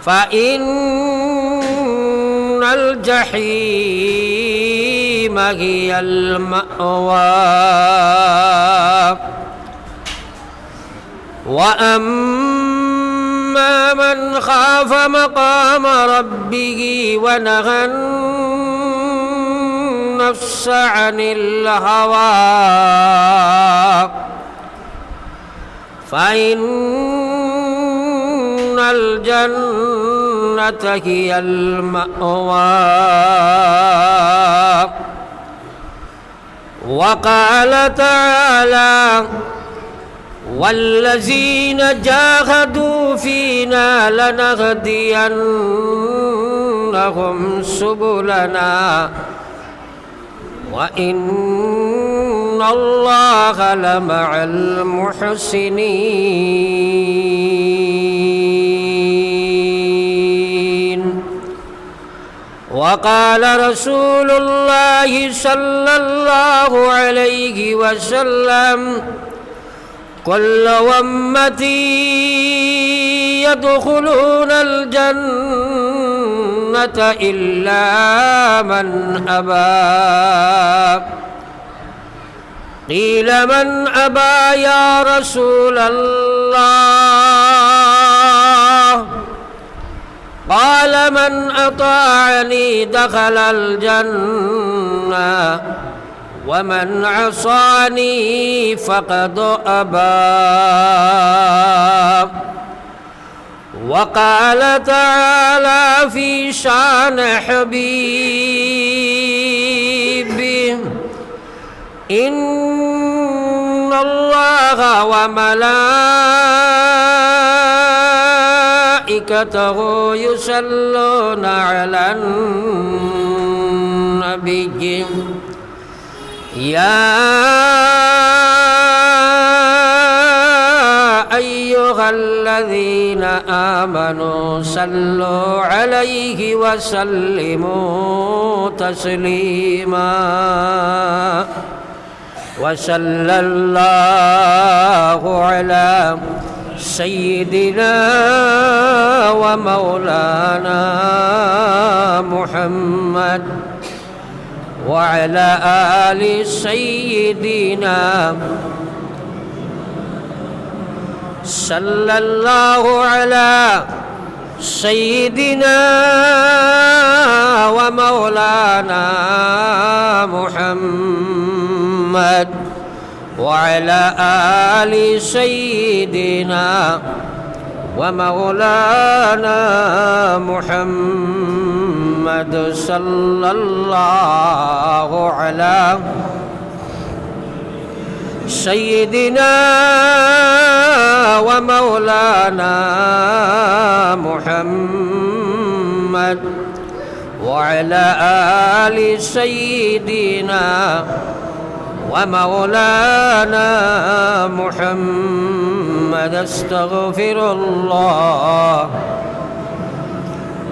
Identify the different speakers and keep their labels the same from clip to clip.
Speaker 1: فإن الجحيم هي المأوى وأما من خاف مقام ربه ونهى النفس عن الهوى فإن الجنة هي المأوى وقال تعالى والذين جاهدوا فينا لنهدينهم سبلنا وإن الله لمع المحسنين وقال رسول الله صلى الله عليه وسلم كل أمتي يدخلون الجنة إلا من أبى قيل من أبى يا رسول الله قال من أطاعني دخل الجنة ومن عصاني فقد أبى وقال تعالى في شان حبيبه إن الله وملائكته يصلون على النبي يا أيها الذين آمنوا صلوا عليه وسلموا تسليما وصلى الله على سيدنا ومولانا محمد وعلى آل سيدنا صلى الله على سيدنا ومولانا محمد وعلى آل سيدنا ومولانا محمد صلى الله على سيدنا ومولانا محمد وعلى آل سيدنا ومولانا محمد استغفر الله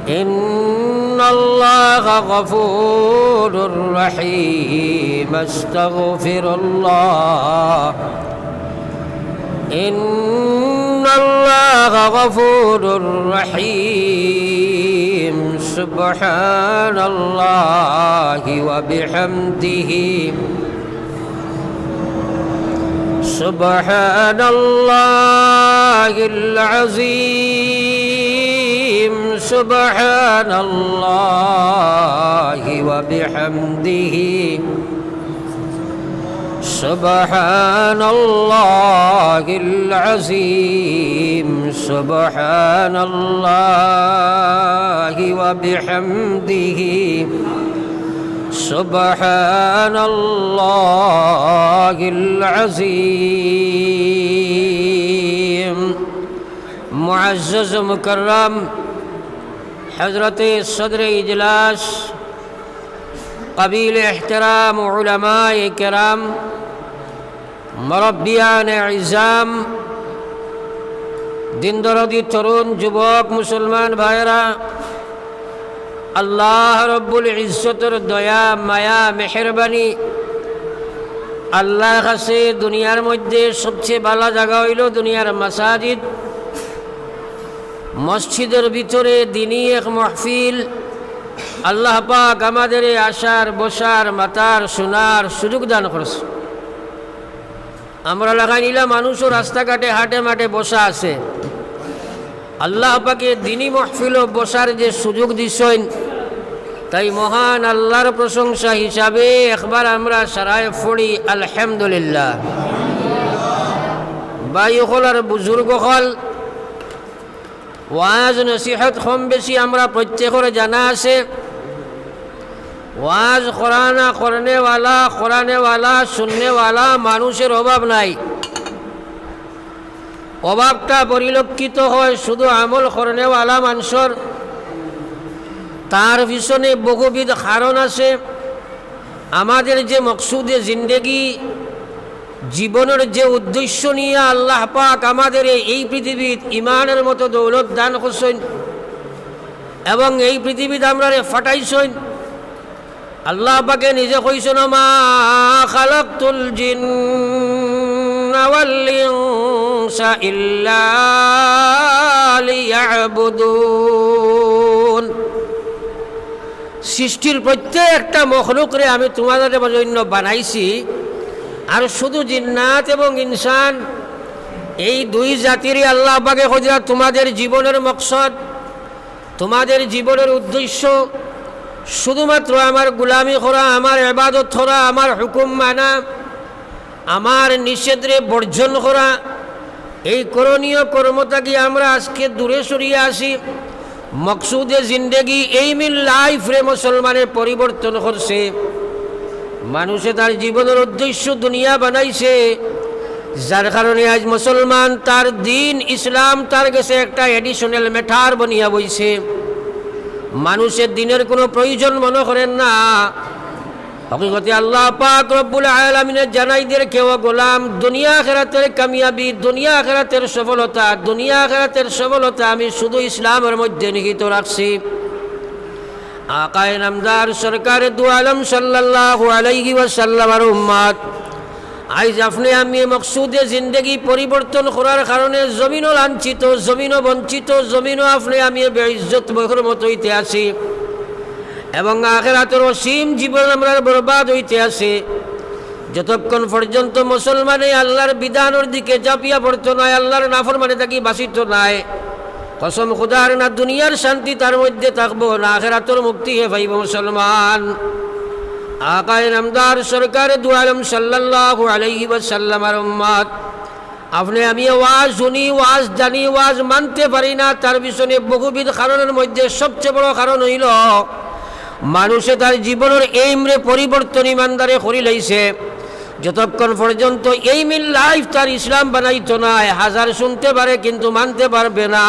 Speaker 1: إن الله غفور رحيم استغفر الله إن الله غفور رحيم سبحان الله وبحمده سبحان الله العظيم سبحان الله وبحمده سبحان الله العظيم سبحان الله وبحمده سبحان الله العظيم معزز مکرم حضرت صدر اجلاس قبیل احترام علماء کرام مربیان عظام দিন দরদি তরুণ যুবক মুসলমান ভাইরা আল্লাহ রব্বুল ইজ্জতের দয়া মায়া মেহেরবানি আল্লাহর কাছে দুনিয়ার মধ্যে সবচেয়ে ভালো জায়গা হইল দুনিয়ার মাসাজিদ মসজিদের ভিতরে দিনী এক মাহফিল আল্লাহ পাক আমাদের আসার বসার মাতার শোনার সুযোগ দান করেছে। আমরা লাগাই নিলাম মানুষও রাস্তাঘাটে হাটে মাঠে বসা আছে, আল্লাহ পাকে দিনী মাহফিলও বসার যে সুযোগ দিছেন, তাই মহান আল্লাহর প্রশংসা হিসাবে একবার আমরা সারায় পড়ি আলহামদুলিল্লাহ। ভাইসকল আর বুজুর্গসকল, ওয়াজ নসিহত কম বেশি আমরা প্রত্যেকের জানা আছে। ওয়াজ করানা করানেওয়ালা শুননেওয়ালা মানুষের অভাব নাই। অভাবটা পরিলক্ষিত হয় শুধু আমল করানেওয়ালা মানুষের। তার পিছনে বহুবিধ কারণ আছে। আমাদের যে মকসুদে জিন্দেগি, জীবনের যে উদ্দেশ্য নিয়ে আল্লাহ পাক আমাদের এই পৃথিবীত ইমানের মতো দৌলত দান করছেন এবং এই পৃথিবীত আমরা ফাটাইছেন। আল্লাহ পাকে নিজে কইছেন, মা খালাকতুল জিন্না ওয়াল ইনসা ইল্লা লিয়াবুদুন। সৃষ্টির প্রত্যেকটা মখলুকরে আমি তোমাদের জন্য বানাইছি, আর শুধু জিন্নাত এবং ইনসান এই দুই জাতিরই আল্লাহ পাকে কইরা তোমাদের জীবনের মকসদ, তোমাদের জীবনের উদ্দেশ্য শুধুমাত্র আমার গোলামি করা, আমার ইবাদত করা, আমার হুকুম মানা, আমার নিষেধে বর্জন করা। এই করণীয় কর্মটাকে আমরা আজকে দূরে সরিয়ে আসি। মকসুদে জিন্দেগি এইমিন লাইফরে মুসলমানের পরিবর্তন করছে। মানুষে তার জীবনের উদ্দেশ্য দুনিয়া বানাইছে, যার কারণে আজ মুসলমান তার দিন ইসলাম তার কাছে একটা এডিশনাল ম্যাটার বনিয়া বইছে। মানুষের দিনের কোনো প্রয়োজন মনে করেন না। হকিকতে আল্লাহ পাক রব্বুল আলামিনের জানাইদের কেউ গোলাম দুনিয়া আখিরাতের কামিয়াবি, দুনিয়া আখিরাতের সফলতা, দুনিয়া আখিরাতের সফলতা আমি শুধু ইসলামের মধ্যে নিহিত রাখছি। আকায়ে নামদার সরকারে দু আলম সাল্লাল্লাহু আলাইহি ওয়াসাল্লামের উম্মত, আজ আপনি আমি মকসুদে জিন্দেগি পরিবর্তন করার কারণে জমিনও লাঞ্ছিত, জমিনও বঞ্চিত, জমিনও আপনি আমি বেইজ্জত বহর মতো হইতে আছি এবং আখিরাতের অসীম জীবন আমরা বরবাদ হইতে আছে। যতক্ষণ পর্যন্ত মুসলমানে আল্লাহর বিধানের দিকে ঝাঁপিয়া পড়তো নাই, আল্লাহর নাফরমানে থাকি বাঁচিত নাই, কসম খুদার না দুনিয়ার শান্তি তার মধ্যে থাকবো না আখিরাতের মুক্তি হে ভাইব মুসলমান। আকায়ে নামদার সরকারে দু আলম সাল্লাল্লাহু আলাইহি ওয়াসাল্লামের উম্মত, আপনি আমি ওয়াজ শুনি, ওয়াজ জানি, ওয়াজ মানতে পারি না। তার পিছনে বহুবিধ কারণের মধ্যে সবচেয়ে বড় কারণ হইল মানুষে তার জীবনের এইমরে পরিবর্তন ইমানদারে করি লাইছে। যতক্ষণ পর্যন্ত এইমিন লাইফ তার ইসলাম বানাইতো না, হাজার শুনতে পারে কিন্তু মানতে পারবে না,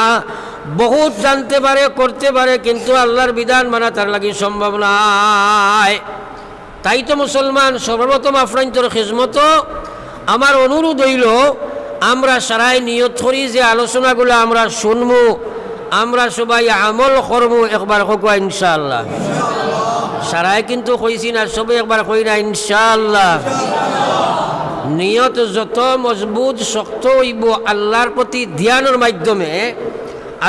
Speaker 1: বহুত জানতে পারে করতে পারে কিন্তু আল্লাহর বিধান মানা তার লাগি সম্ভব নয়। তাই তো মুসলমান সর্বপ্রথম আফরাইন্তর খিজমত আমার অনুরোধ হইল আমরা সারাই নিয়ত করি যে আলোচনাগুলো আমরা শুনবো, আমরা সবাই আমল করবো। একবার কোয়া ইনশাআল্লাহ। সারাই কিন্তু কইছি না, সবাই একবার কই না ইনশাআল্লাহ। নিয়ত যত মজবুত শক্ত হইব, আল্লাহর প্রতি ধ্যানের মাধ্যমে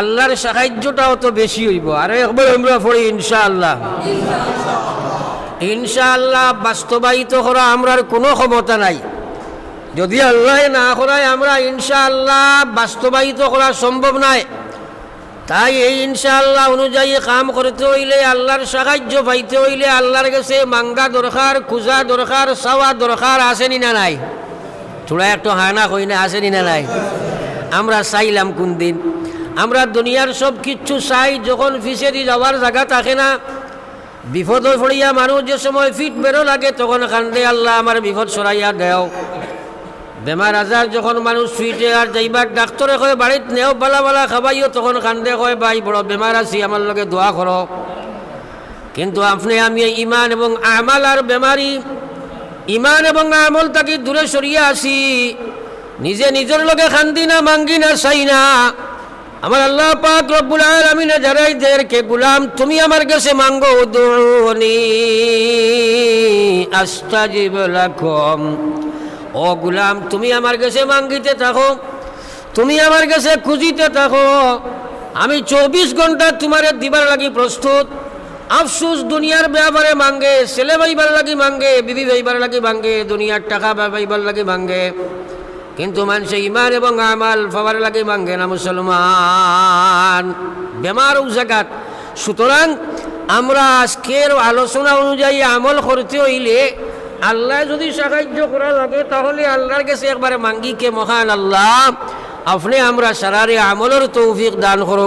Speaker 1: আল্লাহর সাহায্যটা অত বেশি হইব। আর একবার আমরা পড়ি ইনশাআল্লাহ। ইনশাআল্লাহ বাস্তবায়িত করা আমরার কোনো ক্ষমতা নাই। যদি আল্লাহ না করায় আমরা ইনশাআল্লাহ বাস্তবায়িত করা সম্ভব নয়। তাই এই ইনশাআল্লাহ অনুযায়ী কাম করতে হইলে, আল্লাহর সাহায্য পাইতে হইলে আল্লাহর কাছে মাঙ্গা দরকার, খুঁজা দরকার, চাওয়া দরকার। আসেনি না নাই? থোড়া একটু হানা কই না, আসেনি না নাই? আমরা চাইলাম কোন দিন? আমরা দুনিয়ার সব কিচ্ছু চাই, যখন ফিসেরি যাওয়ার জায়গা থাকে না, বিপদ পড়িয়া মানুষ যে সময় ফিট বেরো লাগে তখন কান্দে, আল্লাহ আমার বিপদ সরাইয়া দেও। বেমার আজার যখন মানুষ ফিটে আর যাইবার ডাক্তরে কয় বাড়িত নেও, বালা বালা খাবাইও, তখন কান্দে কয় ভাই বড় বেমার আছি, আমার লগে দোয়া করো। কিন্তু আপনি আমি ইমান এবং আমাল আর বেমারি, ইমান এবং আমল তাকে দূরে সরিয়ে আসি, নিজে নিজের লগে খান্দি না, মাঙ্গি না, চাই না। আমার আল্লাহ পাক রব্বুল আলামিন জানাই দের কে গোলাম তুমি আমার কাছে মাঙ্গো, উদউনি আস্তাজিব লাকুম। ও গোলাম তুমি আমার কাছে মাঙ্গিতে থাকো, তুমি আমার কাছে খুঁজিতে থাকো, আমি 24 ঘন্টা তোমারে দিবার লাগি প্রস্তুত। আফসোস দুনিয়ার ব্যাপারে মাঙ্গে, ছেলে ভাইবার লাগি মাঙ্গে, বিবি ভাইবার লাগি মাঙ্গে, দুনিয়ার টাকা ভাইবার লাগি মাঙ্গে, কিন্তু মানুষে ইমান এবং আমাল পাওয়ার লাগে মাঙ্গে না মুসলমান। বেমার ও জায়গাত। সুতরাং আমরা আজকের আলোচনা অনুযায়ী আমল করতে হইলে আল্লাহ যদি সাহায্য করা লাগে তাহলে আল্লাহর কাছে একবারে মাঙ্গি কে মহান আল্লাহ আপনি আমরা সারারে আমলের তৌফিক দান করো,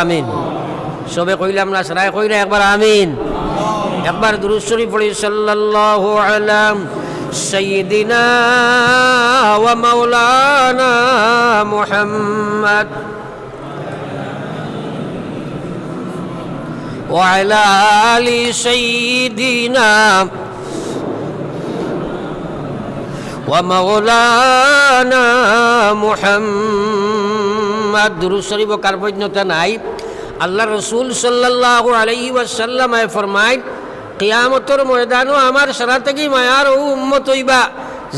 Speaker 1: আমিন। সবে কইলাম না, সারাই কই না একবার আমিন। একবার দুরূদ শরীফ পড়ি, সাল্লাল্লাহু আলা সাইয়্যিদিনা ওয়া মাওলানা মুহাম্মদ ওয়া আলা আলি সাইয়্যিদিনা ওয়া মাওলানা মুহাম্মদ। দুরূদ শরীফ কার পর্যন্ত নাই? আল্লাহ রসুল সাল্লাল্লাহু আলাইহি ওয়াসাল্লাম ফরমায়, কিয়ামতের ময়দানও আমার সারা থেকে মায়ার ও উম্মত হইবা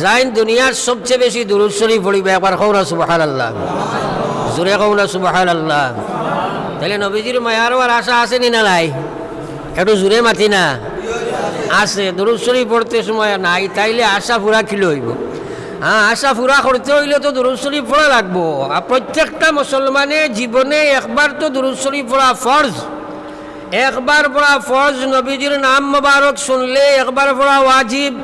Speaker 1: যাইন দুনিয়ার সবচেয়ে বেশি দুরূদ শরীফ পড়িবা। একবার কও না সুবহানাল্লাহ, জোরে কও না সুবহানাল্লাহ। তাহলে নবীজির মায়ার আর আশা আছে নি না নাই? একটু জোরে মাতি না, আছে। দুরূদ শরীফ পড়তে সময় নাই, তাইলে আশা পুরা কিলো হইব। হ্যাঁ, আশা পুরা করতে হইলে তো দুরূদ শরীফ পড়া লাগবো। আর প্রত্যেকটা মুসলমানের জীবনে একবার তো দুরূদ শরীফ পড়া ফরজ, একবার পড়া ফরজ। নবীজির নাম মোবারক শুনলে একবার পড়া ওয়াজিব।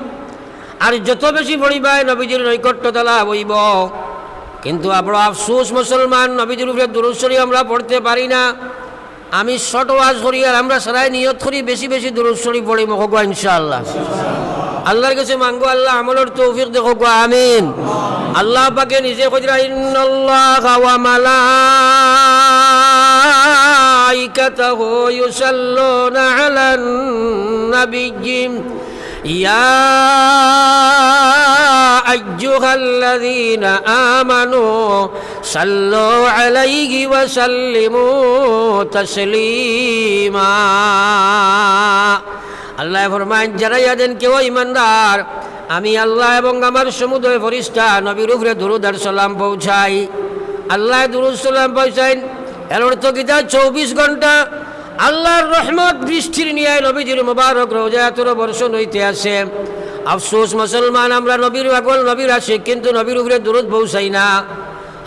Speaker 1: আর যত বেশি পড়িবা নবীজির নৈকট্যতা লাভ হইব। কিন্তু বড় আফসোস মুসলমান, নবীজির উপরে দুরূদ শরীফ আমরা পড়তে পারি না। আমি শর্ট ওয়াজ করি আর আমরা সবাই নিয়ত করি বেশি বেশি দুরূদ শরীফ পড়ি মহগো ইনশাআল্লাহ। আল্লাহর কাছে মাঙ্গো আল্লাহ আমলের তৌফিক দেখো, আমিন। আল্লাহ পাকে নিজে কইরা, ইন্নাল্লাহা ওয়া মালাইকাতাহু ইউসাল্লুনা আলান নাবিয়্যি ইয়া আইয়ুহাল্লাযীনা আমানু সাল্লু আলাইহি ওয়া সাল্লিমু তাসলিমা। আল্লাহ ফরমান, যারা ইয়াদেন কেউ ইমানদার, আমি আল্লাহ এবং আমার সমুদয় ফেরেশতা নবীর উপরে দুরূদ আর সালাম পৌঁছাই। আল্লাহ দুরূদ সালাম পৌঁছাইন, এর অর্থ কি? 24 ঘন্টা আল্লাহর রহমত বৃষ্টির নিয়ে নবীজির মুবারক রওজাতুর বর্ষণ হইতে আসে। আফসোস মুসলমান, আমরা নবীর পাগল, নবীর আশিক, কিন্তু নবীর উপরে দুরূদ পৌঁছাই না।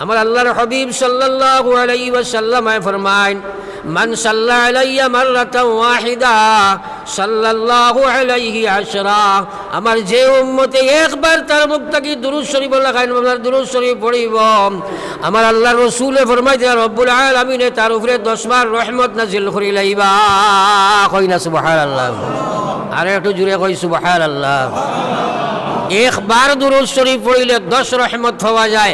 Speaker 1: আমার আল্লাহর হাবিব সাল্লাল্লাহু আলাইহি ওয়াসাল্লাম ফরমায়, মান সাল্লা আলাইয়া মাররাতান ওয়াহিদা সাল্লাল্লাহু আলাইহি আশরা। আমার যে উম্মতে একবার তার মুখ থেকে দুরূদ শরীফ লাগাইন, আমার দুরূদ শরীফ পড়িব, আমার আল্লাহর রাসূল ফরমাইতে রব্বুল আলামিন তার উপরে 10 বার রহমত নাজিল করি লাইবা। কই না সুবহানাল্লাহ? আরে একটু জোরে কই সুবহানাল্লাহ। একবার দুরূদ শরীফ পড়িলে 10 রহমত পাওয়া যায়,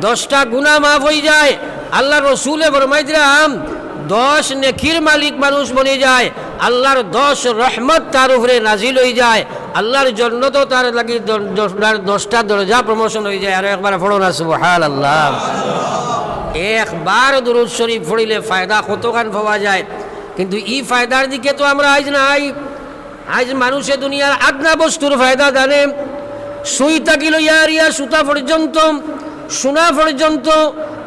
Speaker 1: 10টা গুনাহ মাফ হয়ে যায়। আল্লাহর রাসূল ফরমাইতেন 10 নেকির মালিক মানুষ বনে যায়, আল্লাহর 10 রহমত তার উপরে নাজিল হয়ে যায়। আল্লাহর জন্য তো তার লাগি 10টা দরজা প্রমোশন হয়ে যায়। আর একবার পড়ো না সুবহানাল্লাহ। একবার দুরূদ শরীফ পড়িলে ফায়দা কতখান পাওয়া যায়, কিন্তু এই ফায়দার দিকে তো আমরা আজ নাই। আজ মানুষে দুনিয়ার আদনা বস্তুর ফায়দা জানে, সুই থাকি লইয়া রিয়া সুতা পর্যন্ত, সোনা পর্যন্ত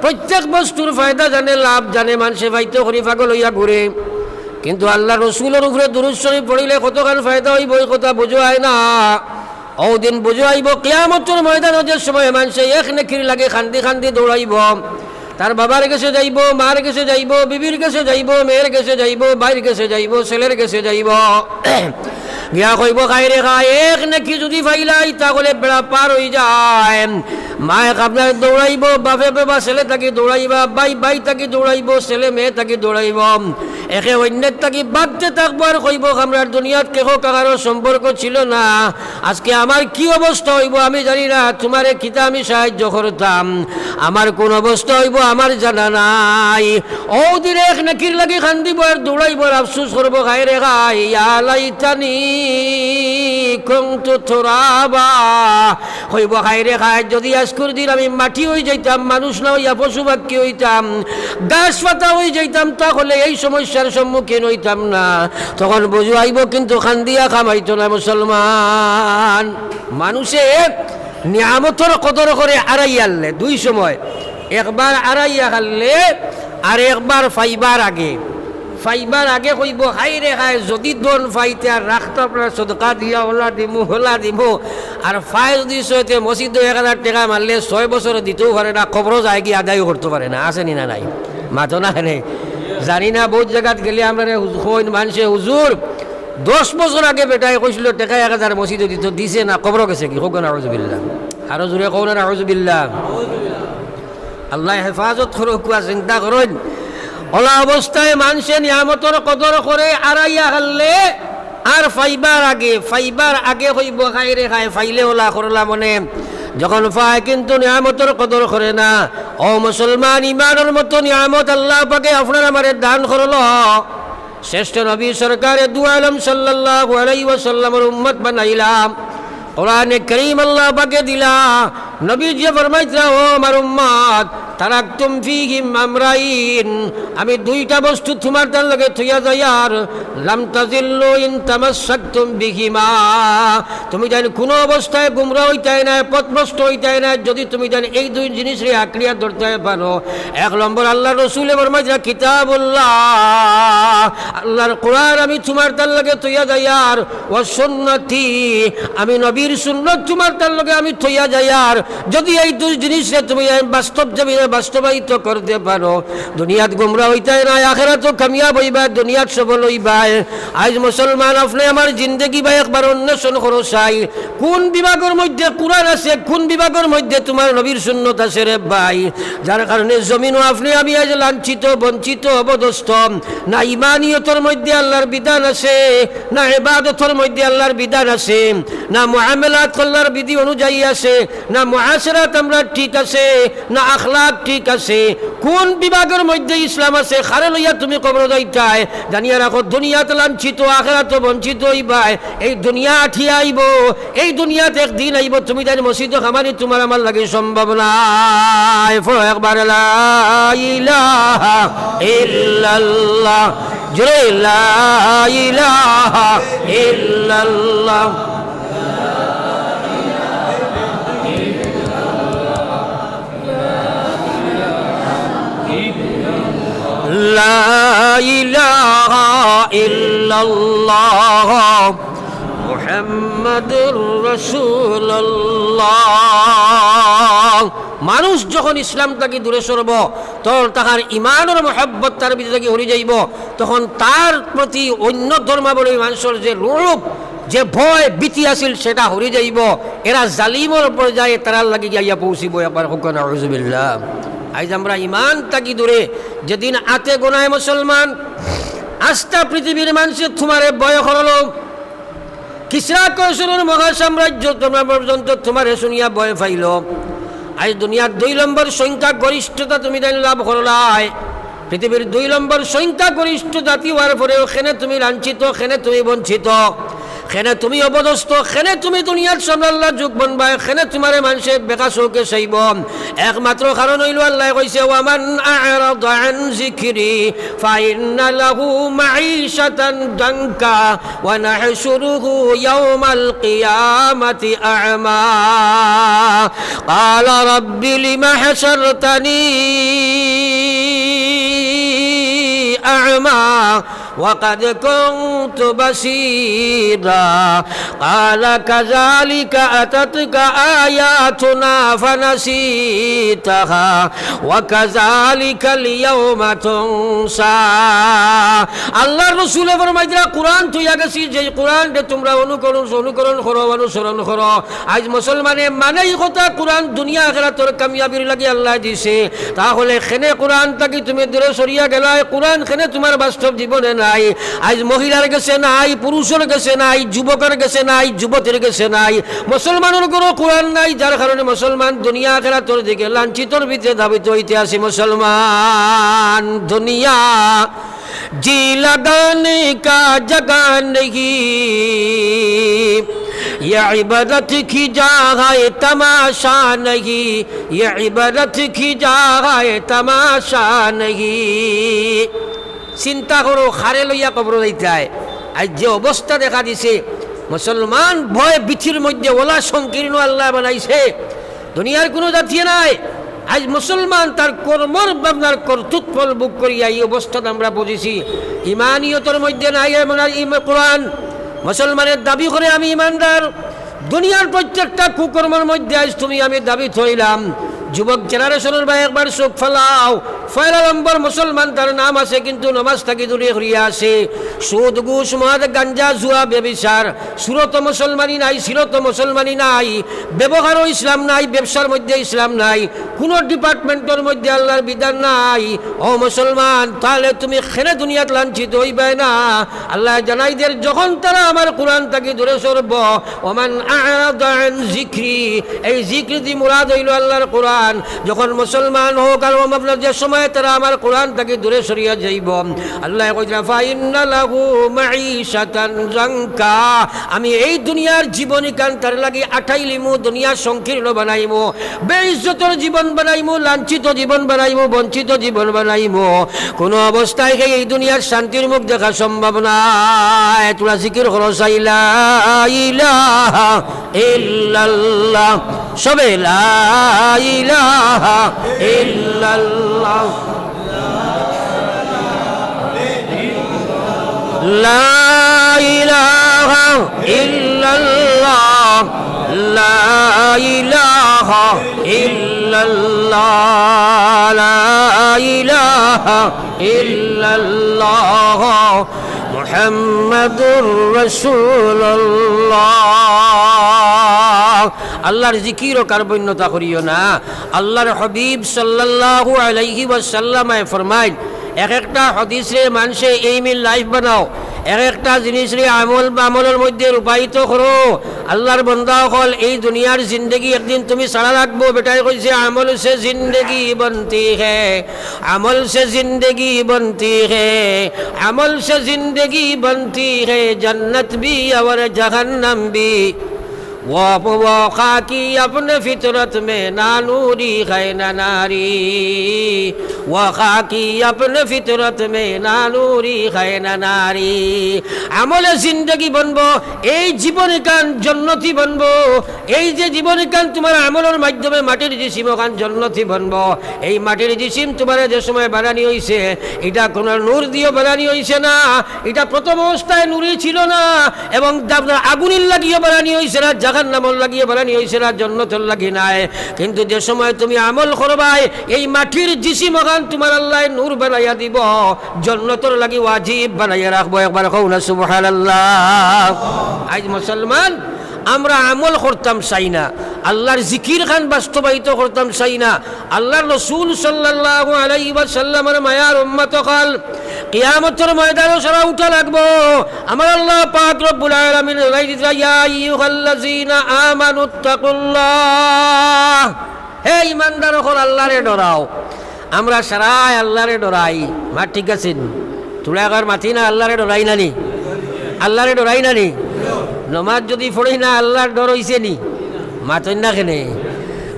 Speaker 1: প্রত্যেক বস্তুর ফায়দা জানে, লাভ জানে। মানুষে ফাইতে করি পাগল হইয়া ঘুরে, কিন্তু আল্লাহ রসুলের উপরে দুরূদ শরীফ পড়িলে কতখান ফায়দা হইব এই কথা বুঝায় না। ও দিন বুঝাইব কিয়ামতের ময়দানের সময় মানুষে এক নেকির লাগে খান্দি খান্দি দৌড়াইব। তার বাবার কাছে যাইব, মার কাছে যাইব, বিবির কাছে যাইব, মেয়ের কাছে যাইব, বাইর কাছে যাইব, ছেলের কাছে যাইব, গিয়া কইব খাইরে খাই এক নাকি যদি ফাইলাই তাহলে বেড়া পার হয়ে যায়। মায়ে আপনার দৌড়াইব, বাপে বাবা ছেলে তাকে দৌড়াইবা, বাই তাকে দৌড়াইব, ছেলে মেয়ে তাকে দৌড়াইব, একে অন্যের তাকে বাঁধতে থাকবো আর কইব আমার দুনিয়াত কেহ কারো সম্পর্ক ছিল না, আজকে আমার কি অবস্থা হইব আমি জানি না, তোমারে কিতা আমি সাহায্য করতাম, আমার কোন অবস্থা হইব আমার জানা নাই। ও দিনে এক নাকির লাগি খান্দিব আর দৌড়াইব আর আফসুস করবো খাইরে খাই আলাইতানি কুনতু তুরাবা, কইব খাইরে খাই যদি আজকের দিন আমি মাটি হয়ে যাইতাম, মানুষ না হইয়া পশু পাখি হইতাম, গাছ পাতা হয়ে যাইতাম, তাহলে এই সমস্যার সম্মুখীন হইতাম না। তখন বুঝু আইব কিন্তু খান্দিয়া খামাইতো না মুসলমান। মানুষে নিয়ামতর কদর করে আড়াইয়া আনলে দুই সময়, একবার আড়াইয়া খাললে আর একবার ফাইবার আগে কইব হাই রে হাই যদি দোন ফাইতে আর রাখতো আপনার সদকা দিয়া হলা দিমু আর ফাই যদি সইতে মসজিদ 1000 টাকা মারলে 6 বছর দিতেও পারে না, খবরও যায় কি আদায়ও করতে পারে না, আসেনি না নাই মাথো না হেনে জানি না। বহুত জায়গাত গেলে আমরা মানুষে হুজুর 10 বছর আগে বেটায় কইছিল টাকা 1000 মসজিদে দিত, দিছে না, খবরও গেছে কি হোক না, আউযুবিল্লাহ। আরো জোরে কও না আউযুবিল্লাহ। আল্লাহ হেফাজত করুক, চিন্তা করুন। ওলা অবস্থায় মানুষে নিয়ামতর কদর করে আড়াইয়া হারলে আর ফাইবার আগে হইব খাই রে খাই, ফাইলে ওলা করলা মনে যখন ফায় কিন্তু নিয়ামতর কদর করে না। ও মুসলমান, ইমানের মতো নিয়ামত আল্লাহ পাকে আপনার আমারে দান করল। শ্রেষ্ঠ নবী সরকারে দু আলম সাল্লাল্লাহু আলাইহি ওয়াসাল্লামের উম্মত বানাইলাম, কোরআনে কারীম আল্লাহ পাকে দিলা। নবী যে ফরমাইতা, ও আমার উম্মত তারাকতুম ফীহিম আমরাইন, আমি দুইটা বস্তু তোমার তার লগে থইয়া যাইয়ার, লাম তাজিল্লু ইন তামাসসাকতুম বিহিমা, তুমি জানি কোনো অবস্থায় গুমরা হইতাই না, পথভ্রষ্ট হইতাই না, যদি তুমি জানি এই দুই জিনিসরে আঁকড়িয়া ধরতে পারো। 1 নম্বর আল্লাহ রসুলে ফরমাইতা কিতাবুল্লাহ, আল্লাহর কোরআন আমি তোমার তার লগে থইয়া যাইয়ার, ওয়া সুন্নতি, আমি নবীর সুন্নত তোমার তার লগে আমি থইয়া যাইয়ার। যদি এই দুই জিনিসে তুমি বাস্তবায়িত করতে পারো, দুনিয়াত গুমরা হইতাই না, আখিরাতও কামিয়াব হইবা, দুনিয়াত সফল হইবা। আজ মুসলমান আপনি আমার জিন্দেগি বা একবার অন্বেষণ করো, চাই কোন বিভাগের মধ্যে কোরআন আছে, কোন বিভাগের মধ্যে তোমার নবীর সুন্নত আছে রে ভাই। যার কারণে জমিনও আপনি আমি আজ লাঞ্ছিত, বঞ্চিত, অবদস্থ। না ইমানিয়তের মধ্যে আল্লাহর বিধান আছে, না ইবাদতের মধ্যে আল্লাহর বিধান আছে, না মুআমালাত আল্লাহর বিধি অনুযায়ী আছে, না মুআশারাত আমরা ঠিক আছে, না আখলাক ঠিক আছে। কোন বিভাগের মধ্যে ইসলাম আছে, খারে লইয়া তুমি কবর যাইতাই, জানিয়া রাখো দুনিয়াত লাঞ্ছিত, আখিরাত বঞ্চিত হইবাই। এই দুনিয়া ঠিয়া আইব, এই দুনিয়াতে একদিন আইব, তুমি জানি মসজিদ খামানি তোমার আমার লাগে সম্ভব নাই। একবার লা ইলাহা ইল্লাল্লাহ, জোরে লা ইলাহা ইল্লাল্লাহ। লা ইলাহা ইল্লাল্লাহ মুহাম্মাদুর রাসূলুল্লাহ। মানুষ যখন ইসলাম থেকে দূরে সরব, তখন তাহার ইমানের মহব্বত তার ভিতরে থেকে হয়ে যাইব, তখন তার প্রতি অন্য ধর্মাবলম্বী মানুষের যে রূপ, যে ভয় ভীতি আছিল সেটা হয়ে যাইব। এরা জালিমর পর্যায়ে তারার লাগি গিয়া পৌঁছিব। একবার হোক না আউযুবিল্লাহ। আজ আমরা ইমান তাকি দূরে, যেদিন আতে গোনায় মুসলমান আস্থা পৃথিবীর মানুষের তোমারে ভয় করলো, কিসরা কৈশোরের মহাসাম্রাজ্য তোমরা পর্যন্ত তোমারে শুনিয়া ভয় পাইল। আজ দুনিয়ার 2 নম্বর সংখ্যা গরিষ্ঠতা তুমি লাভ করলাই। পৃথিবীর 2 নম্বর সংখ্যা গরিষ্ঠ জাতি হওয়ার পরেও খেনে তুমি লাঞ্ছিত, খেনে তুমি বঞ্চিত, খেনে তুমি অবদস্থ, খেনে তুমি দুনিয়ার সামনে আল্লাহ যুগ বনবাই, খেনে তোমারে মানুষে বেকা চৌকে চাইব। একমাত্র কারণ হইল আল্লাহ কইছে, ওয়ামান আ'রাদা আন যিকরি ফাইন্না লাহু মাঈশাতান দানকা ওয়া নাহশুরুহু ইয়াওমাল কিয়ামাতি আ'মা ক্বালা রাব্বি লিমা হাশারতানি আ'মা وقد كنت بصيرا قال كذلك أتتك آياتنا فنسيتها وكذلك اليوم تنسى। আল্লাহর রাসূল ফরমাইলেন, কোরআন তুইয়া গেছি, যে কোরআন তোমরা অনুকরণ করো, অনুসরণ করো। আজ মুসলমানে মানেই কথা কোরআন দুনিয়া আখিরাতের কামিয়াবির লাগি আল্লাহ দিছে। তাহলে খেনে কোরআন থাকি তুমি দূরে সরিয়া গেলাই, কোরআন খেনে তোমার বাস্তব জীবনে নাই। আজ মহিলার কাছে নাই, পুরুষের কাছে নাই, যুবকের কাছে নাই, যুবতীর কাছে নাই, মুসলমানের কোনো কোরআন নাই। যার কারণে মুসলমান দুনিয়া আখিরাতের দিকে লাঞ্ছিতর ভিতরে ধাবিত হইতে আসে। মুসলমান দুনিয়া जी लगाने का जगह नहीं, ये इबादत की जगह है तमाशा नहीं, ये इबादत की जगह है तमाशा नहीं। চিন্তা করো, খারে লইয়া কবর যাইতে হয়। আজ যে অবস্থা দেখা দিছে, মুসলমান ভয় বিথির মধ্যে ওলা সংকীর্ণ আল্লাহ বানাইছে। দুনিয়ার কোনো জাতি নাই, আজ মুসলমান তার কর্মর আপনার কর্তৃত্বফল ভোগ করিয়া এই অবস্থাতে আমরা বুঝেছি ইমানিয়তের মধ্যে নাই কোরআন। মুসলমানের দাবি করে আমি ইমানদার, দুনিয়ার প্রত্যেকটা কুকর্মের মধ্যে আজ তুমি আমি দাবি থইলাম। যুবক জেনারেশনের ভাই একবার চোখ ফেলাও, 1 নম্বর মুসলমান তার নাম আছে কিন্তু নমাজ থাকি দূরে হরিয়া আছে। সুদ ঘুষ মদ গাঞ্জা জুয়া ব্যভিচার, সুরত মুসলমানি নাই, সিরত মুসলমানি নাই, ব্যবহারও ইসলাম নাই, ব্যবসার মধ্যে ইসলাম নাই, কোনো ডিপার্টমেন্টের মধ্যে আল্লাহর বিধান নাই। ও মুসলমান, তাহলে তুমি খেলে দুনিয়াত লাঞ্ছিত হইবে না। আল্লাহ জানাই দের যখন তারা আমার কোরআন থাকি দূরে সরব, ওমান আ'রাদা আন যিকরি, এই যিকরি মুরাদ হইল আল্লাহর কোরআন। যখন মুসলমান হোক আর আপনার যে সময় তারা আমার কোরআন থেকে দূরে সরিয়া যাইব, আল্লাহ কইলেন ফাইন্না লাহু মাঈশাতান যানকা, আমি এই দুনিয়ার জীবনী কান তার লাগি আঠাইলিমু, দুনিয়া সংকীর্ণ বানাইমু, বেইজ্জতের জীবন বানাইমু, লাঞ্ছিত জীবন বানাইমু, বঞ্চিত জীবন বানাইমু। কোন অবস্থায় এই দুনিয়ার শান্তির মুখ দেখা সম্ভব না। তোরা জিকির করো লা ইলাহা ইল্লাল্লাহ, সবে লা ইলাহা ইল্লাল্লাহ, লা ইলাহা ইল্লাল্লাহ, লা ইলাহা ইল্লাল্লাহ, লা ইলাহা ইল্লাল্লাহ, মুহাম্মাদুর রাসূলুল্লাহ। আল্লাহর জিকির ও কার্বণ্যতা করিও না। আল্লাহর হাবিব সাল্লাল্লাহু আলাইহি ওয়াসাল্লামে ফরমায়, এক একটা হাদিসে মানুষে এইমিল লাইফ বানাও, এক একটা জিনিস রে আমলের মধ্যে রূপায়িত করো। আল্লাহর বান্দা হল এই দুনিয়ার জিন্দগি একদিন তুমি সারা রাখবো। বেটাই কইছে আমল সে জিন্দগি বনতি হ্যায়, আমল সে জিন্দগি বনতি হ্যায়, আমল সে জিন্দগি বনতি হ্যায়, জন্নত भी और जहन्नम भी। वो खाकी अपने फितरत में ना नूरी है ना नारी, वो खाकी अपने फितरत में ना नूरी है ना नारी। আমলে জিন্দগি বনবো, এই জীবনী কান জন্নতি বনবো। এই যে জীবনী কান তোমার আমলের মাধ্যমে মাটির জিসিম কান জন্নতি বনবো। এই মাটির জিসিম তোমার যে সময় বানানি হয়েছে, এটা কোন নূর দিয়ে বানানি হয়েছে না, এটা প্রথম অবস্থায় নূরই ছিল না, এবং আগুনের লাগিয়ে বানানি হয়েছে না, জাহান্নামের লাগিয়ে বানানি হয়েছে না, জন্নতের লাগি নাই। কিন্তু যে সময় তুমি আমল করবাই, এই মাটির জিসিম কান তোমার আল্লাহ নূর বানাইয়া দিব, জন্নতের লাগি ওয়াজিব বানাইয়া রাখবো। একবার কও না সুবহানাল্লাহ। আজ মুসলমান আমরা আমল করতাম চাই না, আল্লাহর জিকির খান বাস্তবায়িত করতাম চাই না। আল্লাহর রাসূল সাল্লাল্লাহু আলাইহি ওয়াসাল্লামের মায়ার উম্মত কাল কিয়ামতের ময়দানে সারা উঠা লাগবো। আমার আল্লাহ পাক রব্বুল আলামিন গাইদিতা ইয়া আইয়ুহাল্লাযীনা আমানুত্তাকুল্লাহ, হে ঈমানদার হল আল্লাহরে ডরাও। আমরা সারাই আল্লাহরে ডরাই, মা ঠিক আছে, তোরা একবার মাথি না আল্লাহরে ডরাই না নি, আল্লাহরে ডরাই না নি। নমাজ যদি পড়ি না আল্লাহর ডর হইছে নি, মাতই না কেনে।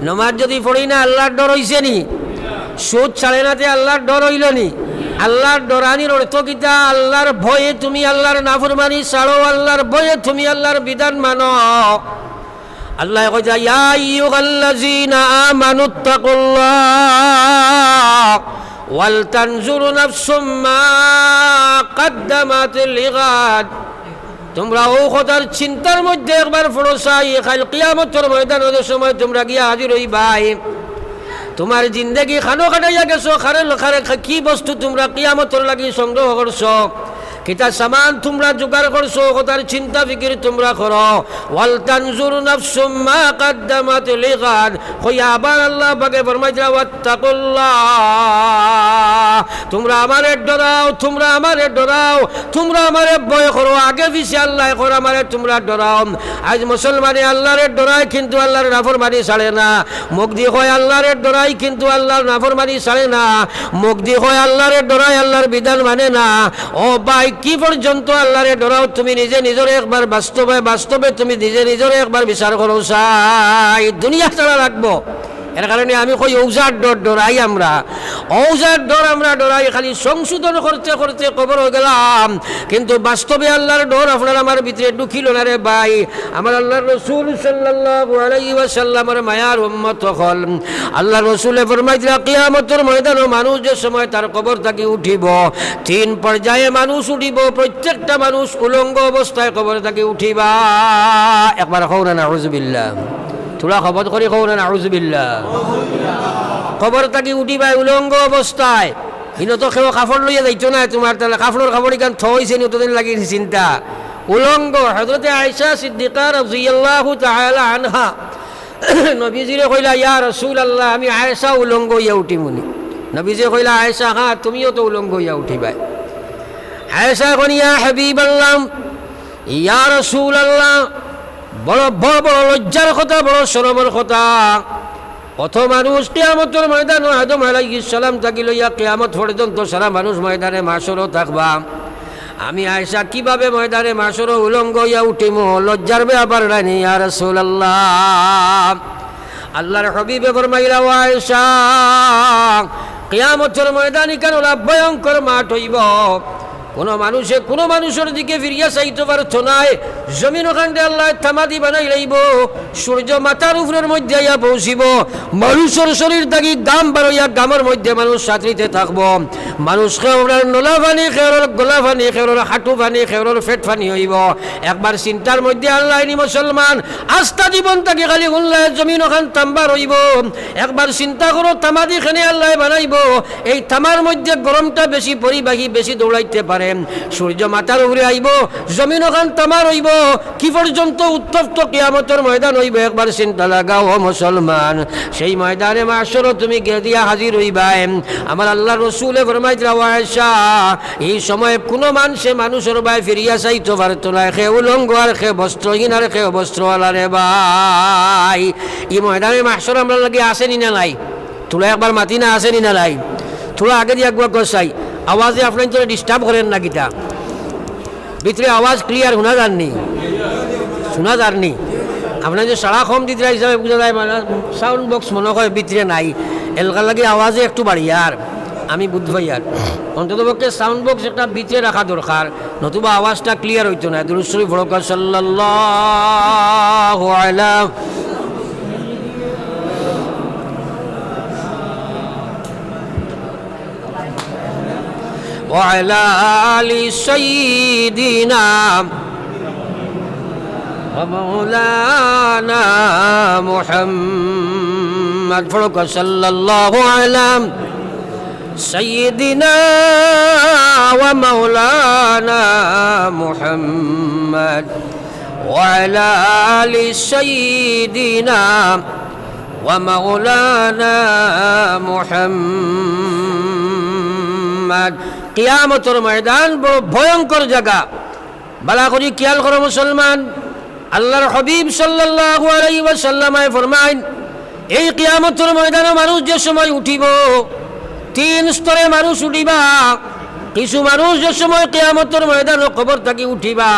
Speaker 1: নমাজ যদি পড়ি না আল্লাহর ডর হইছে নি, সুদ ছাড়ে নাতে আল্লাহর ডর হইল নি। আল্লাহর ডরানির অর্থ কিতা? আল্লাহর ভয়ে তুমি আল্লাহর নাফরমানি ছাড়ো, আল্লাহর ভয়ে তুমি আল্লাহর বিধান মানো। আল্লাহ কয় ইয়া আইয়ুহাল্লাযীনা আমানুত্তাকুল্লাহ ওয়াল তানজুরু নাফসুম মা কাদ্দামাত লিগাদ। তোমরা ও কথার চিন্তার মধ্যে একবার ফরসাই, কাল কিয়ামতের ময়দানের সময় তোমরা গিয়া হাজির হইবাই। তোমার জিন্দগি খানো কাটাইয়া গেছো, খারে কি বস্তু তোমরা কিয়ামতের লাগি সংগ্রহ করছো, কিতা সামান তোমরা জোগাড় করছো, কথার চিন্তা ফিকির তোমরা করো। ওয়াল তানজুর নাফসুম মা কাদ্দামাত লিগাদ। কইয়া আবার আল্লাহ পাকে ফরমাইয়া ওয়াত্তাকুল্লাহ, তোমরা আমারে ডরাও, তোমরা আমারে ডরাও, তোমরা আমারে ভয় করো, আগে পিছে আল্লাহ কর আমারে তোমরা ডরাও। আজ মুসলমানে আল্লাহরে ডরায় কিন্তু আল্লাহর নাফরমানি ছাড়ে না। মুখ দিয়ে কয় আল্লাহরে ডরাই কিন্তু আল্লাহর নাফরমানি ছাড়ে না। মুখ দিয়ে কয় আল্লাহরে ডরাই, আল্লাহর বিধান মানে না। ও ভাই, কি পর্যন্ত আল্লাহরে ডরাও? তুমি নিজে নিজরে একবার বাস্তবে তুমি নিজে নিজরে একবার বিচার করো। চাই দুনিয়া ছাড়া রাখবো, এর কারণে আমি কই ঔজার ডর ডরাই আমরা, ঔজার ডর আমরা ডরাই, খালি সংশোধন করতে করতে কবর হয়ে গেলাম, কিন্তু বাস্তবে আল্লাহর ডর আপনার আমার ভিতরে ঢুকিল না রে ভাই। আমার আল্লাহর রসুল সাল্লাল্লাহু আলাইহি ওয়াসাল্লামের মায়ার উম্মত হল, আল্লাহর রসুলে ফরমাইছিলেন কিয়ামতের ময়দানে মানুষ যে সময় তার কবর থেকে উঠিব, 3 পর্যায়ে মানুষ উঠিব, প্রত্যেকটা মানুষ উলঙ্গ অবস্থায় কবর থেকে উঠিবা। একবার কও না নাউযুবিল্লাহ, তোরা খবর করি কও না নাউযুবিল্লাহ। কবর থেকে উঠিবা উলঙ্গ অবস্থায়, কিন্তু তো কেউ কাপড় লইয়া যাইতো না, তোমার তাহলে কাপড়ের কাপড় ইখান থইছে নি, তোদের লাগি চিন্তা উলঙ্গ। হযরতে আয়েশা সিদ্দিকা রাদিয়াল্লাহু তাআলা আনহা নবীজিরে কইলা ইয়া রাসূলুল্লাহ আমি আয়েশা উলঙ্গ হইয়া উঠিমুনি। নবীজি কইলা আয়েশা হ্যাঁ তুমিও তো উলঙ্গ হইয়া উঠিবা। আয়েশা কোন ইয়া হাবিবাল্লাহ ইয়া রাসূলুল্লাহ, বড় বড় বড় লজ্জার কথা, বড় শরমের কথা, কত মানুষ কিয়ামতের ময়দানে আদম আলাইহিস সালাম থাকি লইয়া কিয়ামত পর্যন্ত সারা মানুষ ময়দানে মাশরও থাকবা, আমি আয়েশা কিভাবে ময়দানে মাশরও উলঙ্গ হইয়া উঠিমু, লজ্জার ব্যাপার নাই ইয়া রাসূলুল্লাহ। আল্লাহর হাবিবে ফরমাইলা ও আয়েশা কিয়ামতের ময়দানে কেন ভয়ঙ্কর মাঠ হইব, কোনো মানুষের দিকে ফিরিয়া চাইতে পারত নাই, জমিন ওখানে আল্লাহ থামাদি বানাই লইব, সূর্য মাথার উপরের মধ্যে আইয়া পৌঁছিব, মানুষের শরীর থাকি গাম বারইয়া গামের মধ্যে মানুষ সাঁতরিতে থাকব, মানুষ খেওড়ার নলা পানি, খেওড়ার গোলা পানি, খেওড়ার হাঁটু পানি, খেওড়ার পেট পানি হইব। একবার চিন্তার মধ্যে আল্লাহ নি মুসলমান আস্থা জীবন থাকি খালি উল্লাহ জমিন ওখান তাম্বার হইব। একবার চিন্তা করো তামাদি খানে আল্লাহ বানাইব, এই তামার মধ্যে গরমটা বেশি পরিবাহী, বেশি দৌড়াইতে পারে, সূর্য মাথার উপরে আইব, জমিন ওখান তামার হইব, কি পর্যন্ত উত্তপ্ত কিয়ামতের ময়দান হইব। একবার চিন্তা লাগাও ও মুসলমান, সেই ময়দানে মাশর তুমি গিয়া হাজির হইবাই। আমার আল্লাহ রসুলে ফরমাইছিলেন ও আয়েশা এই সময় কোনো মানুষের ভাই ফিরিয়া চাইতে পারতো না, খে উলঙ্গ আর খে বস্ত্রহীন আর খে বস্ত্রওয়ালা রে ভাই। এই ময়দানে মাশর আমরা লাগে আসেনি না নাই, তোলা একবার মাতি না আসেনি না নাই, তোলা আগে দিয়ে একবার গোসাই আওয়াজে আপনার তো ডিস্টার্ব করেন না, কিটা ভিতরে আওয়াজ ক্লিয়ার শোনা যাননি আপনার যে সারা কম দিতে হিসাবে বোঝা যায়, মানে সাউন্ড বক্স মনে হয় ভিতরে নাই, এলাকার লাগে আওয়াজে একটু বাড়ি আর আমি বুঝবাই আর অন্তত পক্ষে সাউন্ড বক্স একটা ভিতরে রাখা দরকার, নতুবা আওয়াজটা ক্লিয়ার হইতো না। দুরূদ শরীফ পড়ো সাল্লাল্লাহু আলাইহি وعلى آل سيدنا ومولانا محمد فرق صلى الله على سيدنا ومولانا محمد وعلى آل سيدنا ومولانا محمد। কিয়ামতের ময়দান বড় ভয়ঙ্কর জায়গা, বালা করি খেয়াল করো মুসলমান। আল্লাহর হাবিব সাল্লাল্লাহু আলাইহি ওয়াসাল্লাম ফরমায় এই কিয়ামতের ময়দানে মানুষ যে সময় উঠিব, 3 স্তরে মানুষ উঠিবা। কিছু মানুষ যে সময় কিয়ামতের ময়দানে কবর থেকে উঠিবা,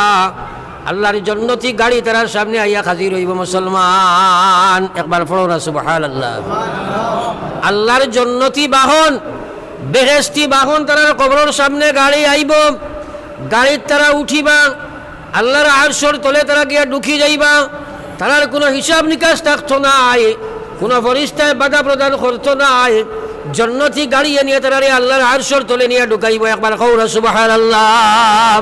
Speaker 1: আল্লাহর জান্নাতি গাড়ি তার সামনে আইয়া হাজির হইব মুসলমান। একবার পড়ো না সুবহানাল্লাহ। আল্লাহর জান্নাতি বাহন, বেহেশতি বাহন তারা কবরের সামনে গাড়ি আইব, গাড়ির তারা উঠিবা, আল্লাহর আরশের তলে তারা গিয়া ঢুকি যাইবা, তারার কোনো হিসাব নিকাশ থাকতো নাই, কোনো ফেরেশতায় বাধা প্রদান করতো নাই, জান্নাতি গাড়ি নিয়ে তারা আল্লাহর আরশের তলে নিয়ে ঢুকাইব। একবার কও না সুবহানাল্লাহ।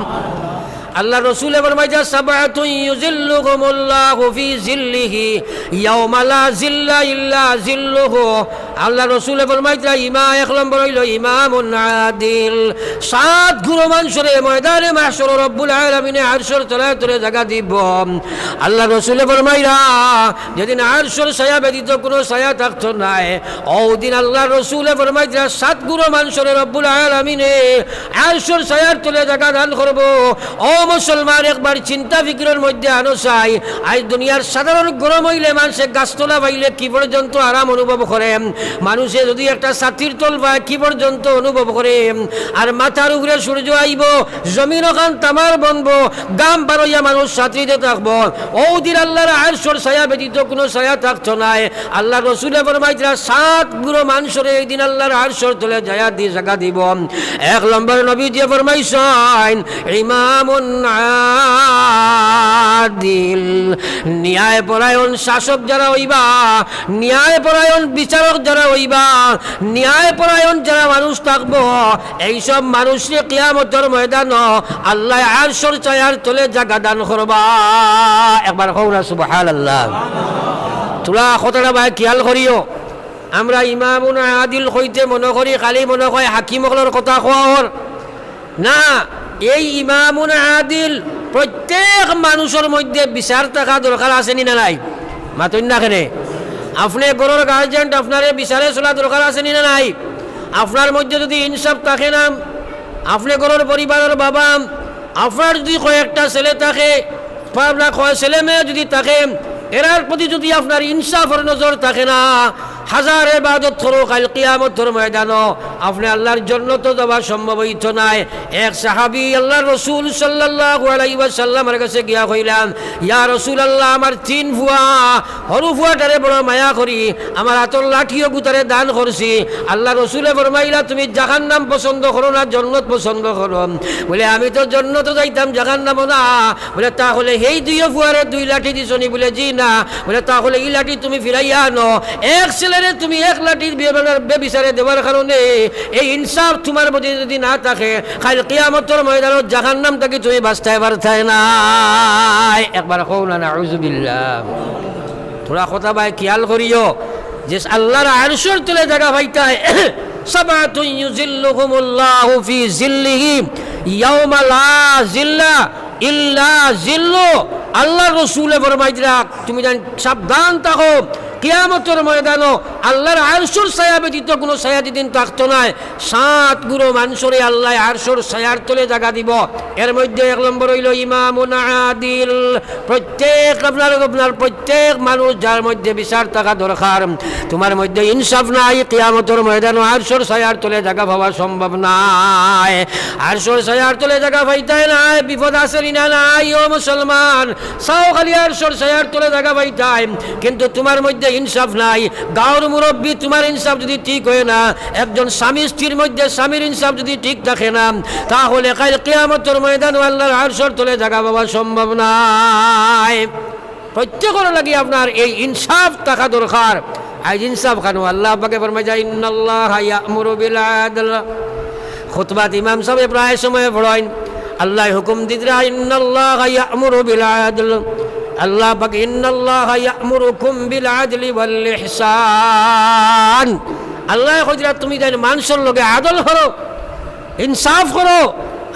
Speaker 1: আল্লাহ রসুল ফরমাইছে সাবআতুন ইউযিল্লুহুমুল্লাহু ফি জিল্লিহি ইয়াওমা লা জিল্লা ইল্লা জিল্লুহু। আল্লাহ রসুল ফরমাইছে এক নম্বর হইল ইমামুন আদিল, 7 গুরু মানুষের ময়দানে মাহশর রব্বুল আলামিনে আরশের তলায় তলে জায়গা দিব। আল্লাহ রসুল ফরমাইরা যেদিন আরশের ছায়া ব্যতীত কোনো ছায়া থাকতো নাই, ওদিন আল্লাহ রসুল ফরমাইছে 7 গুরু মানুষের রব্বুল আলামিনে আরশের ছায়ার তলে জায়গা দান করব। ও মুসলমান, একবার চিন্তা ফিকিরের মধ্যে আনো চাই, আজ দুনিয়ার সাধারণ গরম হইলে মানুষের গাছতলা পাইলে কি পর্যন্ত আরাম অনুভব করে, মানুষে যদি একটা ছাতির তল পায় কি পর্যন্ত অনুভব করে, আর মাথার উপরে সূর্য আইব, জমিন ওখান তামার বনব, গাম বারইয়া মানুষ ছাত্রীতে থাকবো, ওদিন আল্লাহর আরশের ছায়া ব্যতীত কোনো ছায়া থাকতো নাই। আল্লাহ রসুলে ফরমাইছিলা 7 গুণ মানুষের এই দিন আল্লাহর আরশের তলে জায়গা দিয়ে জায়গা দিব। 1 নম্বর নবী দিয়ে ফরমাইছেন ইমামুন আদিল, ন্যায় পরায়ণ শাসক যারা হইবা, ন্যায় পরায়ণ বিচারক যারা হইবা, ন্যায় পরায়ণ যারা মানুষ থাকবো, এইসব মানুষকে কিয়ামতের ময়দান আল্লাহ আরশের ছায়ার তলে জায়গা দান করবা। একবার কও না সুবহানাল্লাহ। তোরা কথাটা ভাই খেয়াল করিও। আমরা ইমামুন আদিল হইতে মনে করি খালি মনে হয় হাকিমকলের কথা কোয়ার না। এই ইমামুন আদিল প্রত্যেক মানুষের মধ্যে বিচার থাকা দরকার আছে নি না নাই? মাতইন না কেনে? আপনি গরুর গার্জেন্ট, আপনারে বিচারে চলা দরকার আছে নি না নাই? আপনার মধ্যে যদি ইনসাফ থাকে না, আপনি গরুর পরিবারের বাবা, আপনার যদি কয়েকটা ছেলে থাকে, ছেলে মেয়ে যদি থাকে, এরার প্রতি যদি আপনার ইনসাফের নজর থাকে না, হাজার ইবাদত করো, কাল কিয়ামতের ময়দানও আপনি আল্লাহর জান্নাতে যাওয়া সম্ভব হইতো নাই। এক সাহাবী আল্লাহর রাসূল সাল্লাল্লাহু আলাইহি ওয়াসাল্লামের কাছে গিয়া কইলেন, ইয়া রাসূলুল্লাহ, আমার 3 ফুয়া, হরু ফুয়াটারে বড় মায়া করি, আমার হাতের লাঠিও গুতারে দান করছি। আল্লাহ রসুলে ফরমাইলা, তুমি জাহান্নাম পছন্দ করো না জান্নাত পছন্দ করো? বলে আমি তো জান্নাতে যাইতাম, জাহান্নাম না। বলে তাহলে এই 2 ফুয়ারে 2 লাঠি দিছনি? বলে জি না। বলে তাহলে এই লাঠি তুমি ফিরাইয়া আনো। এক ছেলেরে তুমি 1 লাঠি বেবিচারে দেওয়ার কারণে এই ইনসাফ তোমার মধ্যে যদি না থাকে, কাল কিয়ামতের ময়দানে জাহান্নাম থেকে তুমি বাঁচতে পারতাই না। একবার কও না নাউযুবিল্লাহ। তোরা কথা ভাই খেয়াল করিও যে আল্লাহর আরশের তলে জায়গা পাইতায়। সাবাতুন ইউজিল্লুহুমুল্লাহু ফি জিল্লিহি ইয়াওমা লা জিল্লা ইল্লা জিল্লু। আল্লাহ রসুলে ফরমাইছিলেন, তুমি জান সাবধান থাকো, কিয়ামতের ময়দানও আল্লাহর আরশের ছায়া ব্যতীত কোনো ছায়া যেদিন থাকতো না। 7 গুণ মানুষরে আল্লাহ আরশের ছায়ার তলে জায়গা দিব। এর মধ্যে 1 নম্বর হইল ইমামুন আদিল। আপনার প্রত্যেক মানুষ যার মধ্যে বিচার থাকা দরকার, তোমার মধ্যে ইনসাফ নাই, কিয়ামতের ময়দানও আরশের ছায়ার তলে জায়গা পাওয়া সম্ভব নাই। আরশের ছায়ার তলে জায়গা পাইতাই নাই, বিপদ আছে না নাই? ও মুসলমান, চাও খালি আরশের ছায়ার তলে জায়গা পাইতাই, কিন্তু তোমার মধ্যে ইনসাফ নাই। গাঁর মুরব্বী, তোমার ইনসাফ যদি ঠিক হয় না, একজন স্বামী স্ত্রীর মধ্যে স্বামীর ইনসাফ যদি ঠিক থাকে না, তাহলে কাল কিয়ামতের ময়দানে আল্লাহর আরশের তলে জায়গা পাওয়া সম্ভব নাই। প্রত্যেকের লাগি আপনার এই ইনসাফ থাকা দরকার। আজ ইনসাফ খানো আল্লাহ পাকে ফরমায় যায়, ইন্নাল্লাহা ইয়া'মুরু বিল আদল। খুতবাত ইমাম সাহেব প্রায় সময় পড়েন, আল্লাহ হুকুম দিতরা, ইন্নাল্লাহা ইয়া'মুরু বিল আদল। আল্লাহ পাক ইন্নাল্লাহা ইয়া'মুরুকুম বিল আদলি ওয়াল ইহসান। আল্লাহ কইরা তুমি জানি মানুষের লগে আদল করো, ইনসাফ করো।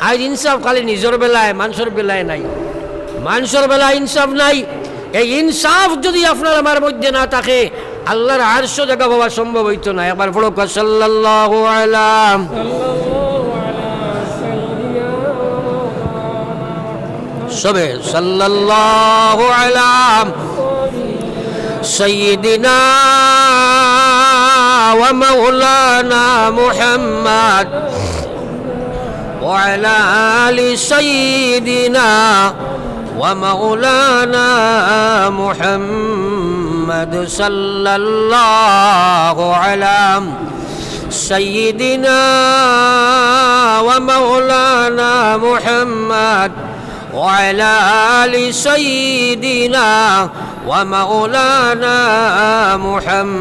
Speaker 1: আজ ইনসাফ খালি নিজের বেলায়, মানুষের বেলায় নাই। মানুষের বেলায় ইনসাফ নাই। এই ইনসাফ যদি আপনার আমার মধ্যে না থাকে, আল্লাহর আরশ জায়গা পাওয়া সম্ভব হইতো না। একবার পড়ো সাল্লাল্লাহু আলাইহি সবে সাল্লাল্লাহু আলাইহি সাইয়্যিদিনা ওয়া মাওলানা মুহাম্মদ ওয়া আলা আলি সাইয়্যিদিনা ওয়া মাওলানা মুহাম্মদ সাল্লাল্লাহু আলাইহি সাইয়্যিদিনা ওয়া মাওলানা মুহাম্মদ وعلى آل سيدنا ومولانا محمد।